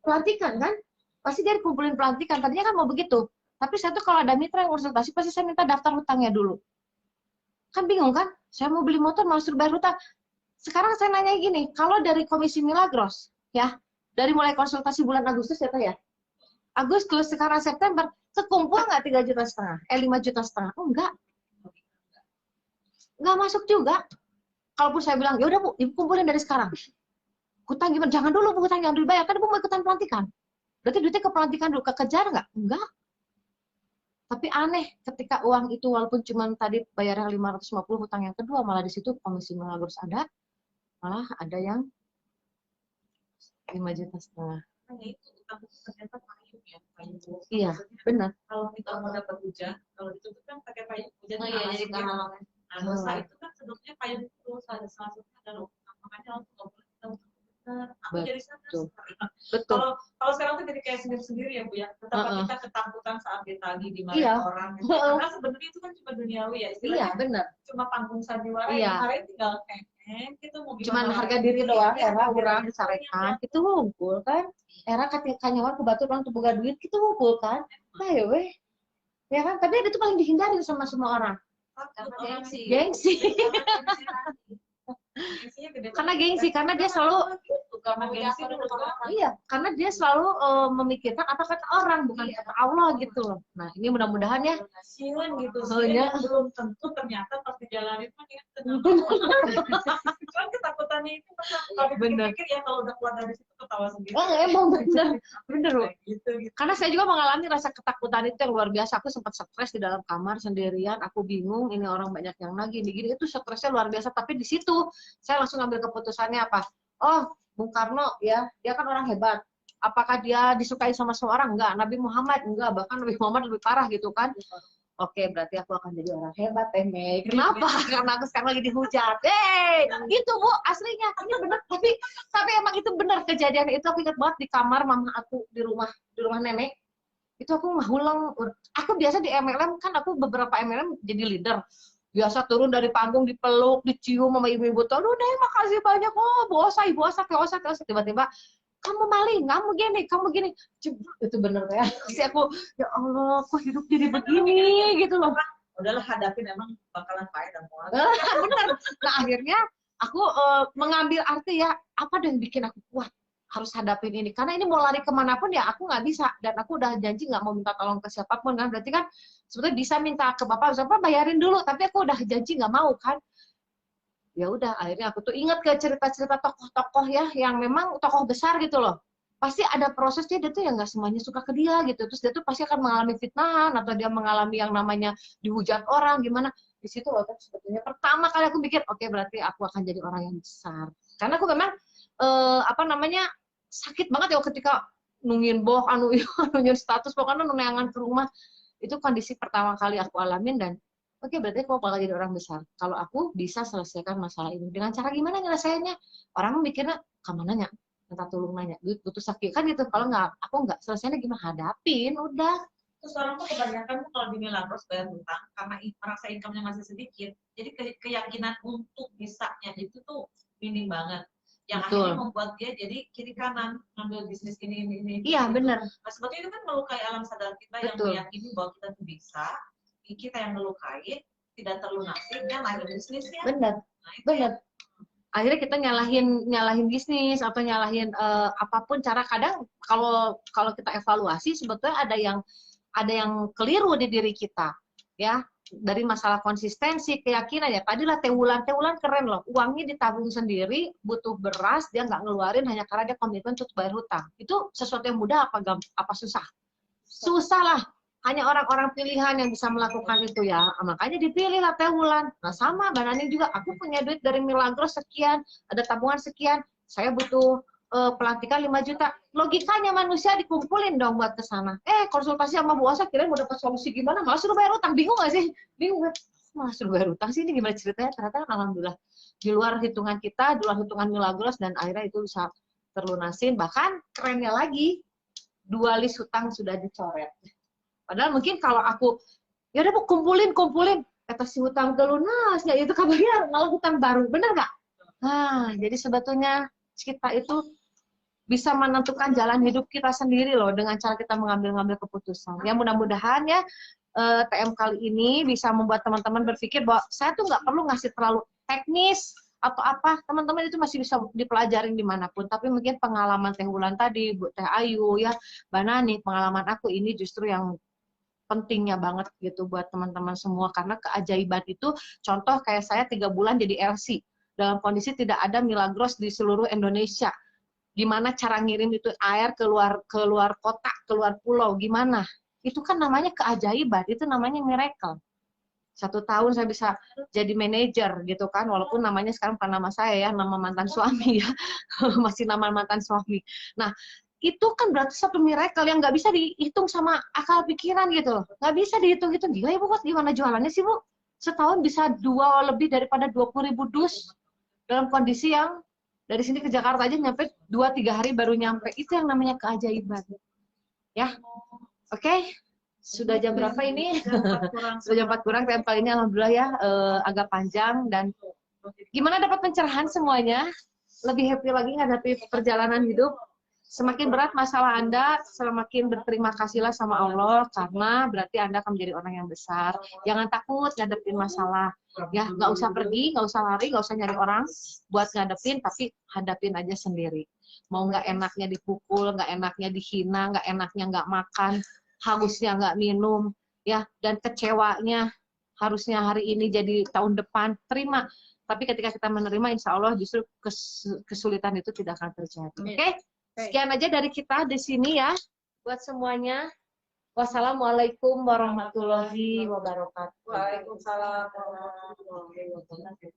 pelantikan kan, pasti dia dikumpulin pelantikan, tadinya kan mau begitu. Tapi saya tuh kalau ada mitra yang konsultasi, pasti saya minta daftar hutangnya dulu. Kan bingung kan, saya mau beli motor malah suruh bayar hutang. Sekarang saya nanya gini, kalau dari Komisi Milagros, ya, dari mulai konsultasi bulan Agustus ya, ya, Agustus, sekarang September, kekumpul nggak 3,5 juta? 5,5 juta? Oh, enggak masuk juga. Kalaupun saya bilang, ya udah Bu, Ibu kumpulin dari sekarang. Hutang gimana? Jangan dulu Bu, hutang yang dibayar, kan Ibu mau ikutan pelantikan. Berarti duitnya ke pelantikan dulu, kekejar nggak? Enggak. Tapi aneh, ketika uang itu walaupun cuma tadi bayarnya 550, hutang yang kedua, malah di situ Komisi Milagros ada, malah ada yang 5,5 juta. Hanya itu ternyata payung ya, payung. Iya, benar. Kalau kita mau dapat hujan, kalau ditutup kan pakai payung hujan. Oh iya, jadi kehalangan. Nah, dosa itu kan sebetulnya payung itu salah satunya adalah hutang. Makanya harus nggak boleh kita hutang benar. Aku jadi sadar. Betul. Kalau sekarang tuh jadi kayak sendiri-sendiri ya Bu ya. Betapa kita ketakutan saat ditagih di mana Iya. orang. Gitu. Karena sebenarnya itu kan cuma duniawi ya. Istilahnya Iya, benar. cuma panggung sandiwara. Iya. Yang lain tinggal kita mau gimana. Cuman harga diri doang, era orang disarekan, itu ngumpul kan. Era ketika nyawa ke batu orang tuh boga duit, itu ngumpul kan. Nah ya weh. Ya kan, tapi itu paling dihindari sama semua orang. Gengsi. Karena gengsi, karena dia selalu karena dia selalu memikirkan apa kata orang, bukan kata Allah gitu loh. Nah ini mudah-mudahan ya. Kasihan gitu. Soalnya belum tentu ternyata pas dijalanin kan ya tenang. Kan ketakutannya itu kalau dipikir ya kalau udah keluar dari situ ketawa sendiri. Oh emang bener loh. Gitu. Karena saya juga mengalami rasa ketakutan itu yang luar biasa. Aku sempat stres di dalam kamar sendirian. Aku bingung, ini orang banyak yang nagih, gini itu stresnya luar biasa. Tapi di situ saya langsung ambil keputusannya apa? Oh, Bung Karno ya, dia kan orang hebat. Apakah dia disukai sama semua orang? Enggak. Nabi Muhammad enggak. Bahkan Nabi Muhammad lebih parah gitu kan? Oke, berarti aku akan jadi orang hebat, Mei. Kenapa? Karena aku sekarang lagi dihujat. Gitu Bu, aslinya ini benar. Tapi emang itu benar kejadian itu. Aku ingat banget di kamar mama aku di rumah nenek. Itu aku ngulang. Aku biasa di MLM kan aku beberapa MLM jadi leader. Biasa turun dari panggung dipeluk, dicium sama ibu-ibu tuh. Aduh deh, makasih banyak. Oh, Bu Osa, Ibu Osa, Teh Osa. Tiba-tiba kamu maling, kamu gini. Itu bener ya. Terus aku, ya Allah, kok hidup jadi begini gitu loh. Udahlah hadapin, emang bakalan pahit dan mual. Bener. Nah akhirnya aku mengambil arti ya, apa yang bikin aku kuat harus hadapin ini. Karena ini mau lari kemanapun ya aku nggak bisa. Dan aku udah janji nggak mau minta tolong ke siapapun kan. Berarti kan sebetulnya bisa minta ke bapak bayarin dulu. Tapi aku udah janji nggak mau kan. Ya udah akhirnya aku tuh ingat ke cerita-cerita tokoh-tokoh ya yang memang tokoh besar gitu loh. Pasti ada prosesnya, dia tuh yang nggak semuanya suka ke dia gitu. Terus dia tuh pasti akan mengalami fitnahan atau dia mengalami yang namanya dihujat orang gimana. Di situ loh sebetulnya pertama kali aku pikir oke, berarti aku akan jadi orang yang besar. Karena aku memang sakit banget ya ketika nungguin nungguin status pokoknya neangan ke rumah. Itu kondisi pertama kali aku alamin dan oke, berarti aku bakal jadi orang besar. Kalau aku bisa selesaikan masalah ini. Dengan cara gimana nyelesainnya? Orang mikirnya, kamu nanya, minta tolong nanya, duit butuh sakit. Kan gitu. Kalau nggak, aku nggak selesainya gimana? Hadapin, udah. Terus orang tuh kebanyakan tuh kalau di Milagros bayar hutang karena merasa income-nya masih sedikit, jadi keyakinan untuk bisanya itu tuh minim banget. Yang Betul. akhirnya membuat dia jadi kiri kanan ngambil bisnis ini. Iya, gitu. benar. Nah, sebetulnya itu kan melukai alam sadar kita yang Betul. meyakini bahwa kita tuh bisa, kita yang melukai, tidak terlunasi, dan lagi bisnisnya. Benar. Nah, itu Benar. Akhirnya kita nyalahin bisnis atau nyalahin apapun cara. Kadang kalau kita evaluasi sebetulnya ada yang keliru di diri kita, ya, dari masalah konsistensi, keyakinan. Ya tadilah Tewulan keren loh, uangnya ditabung sendiri, butuh beras dia nggak ngeluarin hanya karena dia komitmen untuk bayar hutang. Itu sesuatu yang mudah apa susah? Susah lah. Hanya orang-orang pilihan yang bisa melakukan itu ya. Makanya dipilih lah Tewulan. Nah sama Mbak Nani juga, aku punya duit dari Milagros sekian, ada tabungan sekian, saya butuh pelantikan 5 juta. Logikanya manusia dikumpulin dong buat ke sana. Konsultasi sama Bu Osa kira mau dapat solusi gimana? Malah suruh bayar utang. Bingung gak sih? Bingung kan? Malah suruh bayar utang sih, ini gimana ceritanya? Ternyata kan alhamdulillah di luar hitungan kita, di luar hitungan Milagros, dan akhirnya itu bisa terlunasin. Bahkan kerennya lagi, 2 list hutang sudah dicoret. Padahal mungkin kalau aku, ya udah Bu, kumpulin, kata si hutang terlunas, ya itu kabarnya malah hutang baru, bener nggak? Nah, jadi sebetulnya kita itu bisa menentukan jalan hidup kita sendiri loh dengan cara kita mengambil keputusan. Ya mudah-mudahan ya TM kali ini bisa membuat teman-teman berpikir bahwa saya tuh nggak perlu ngasih terlalu teknis atau apa, teman-teman itu masih bisa dipelajarin dimanapun. Tapi mungkin pengalaman Teh Wulan tadi, Bu Teh Ayu, ya Mbak Nani, pengalaman aku ini justru yang pentingnya banget gitu buat teman-teman semua, karena keajaiban itu, contoh kayak saya 3 bulan jadi LC dalam kondisi tidak ada Milagros di seluruh Indonesia. Gimana cara ngirim itu air keluar kota, keluar pulau, gimana? Itu kan namanya keajaiban, itu namanya miracle. 1 tahun saya bisa jadi manajer gitu kan, walaupun namanya sekarang bukan nama saya ya, nama mantan suami ya, masih nama mantan suami. Nah, itu kan berarti satu miracle yang nggak bisa dihitung sama akal pikiran gitu, nggak bisa dihitung-hitung. Gila ya Bu, gimana jualannya sih Bu? Setahun bisa lebih daripada 20.000 dus dalam kondisi yang dari sini ke Jakarta aja nyampe 2-3 hari baru nyampe. Itu yang namanya keajaiban. Ya, oke. Sudah jam berapa ini? Sudah jam 4 kurang. TM kali ini alhamdulillah ya agak panjang. Dan gimana dapat pencerahan semuanya? Lebih happy lagi menghadapi perjalanan hidup. Semakin berat masalah Anda, semakin berterima kasihlah sama Allah, karena berarti Anda akan menjadi orang yang besar. Jangan takut ngadepin masalah. Ya, nggak usah pergi, nggak usah lari, nggak usah nyari orang buat ngadepin, tapi hadapin aja sendiri. Mau nggak enaknya dipukul, nggak enaknya dihina, nggak enaknya nggak makan, hausnya nggak minum, ya, dan kecewanya harusnya hari ini jadi tahun depan, terima. Tapi ketika kita menerima, insya Allah justru kesulitan itu tidak akan terjadi. Oke? Sekian aja dari kita di sini ya, buat semuanya. Wassalamualaikum warahmatullahi wabarakatuh. Waalaikumsalam warahmatullahi wabarakatuh.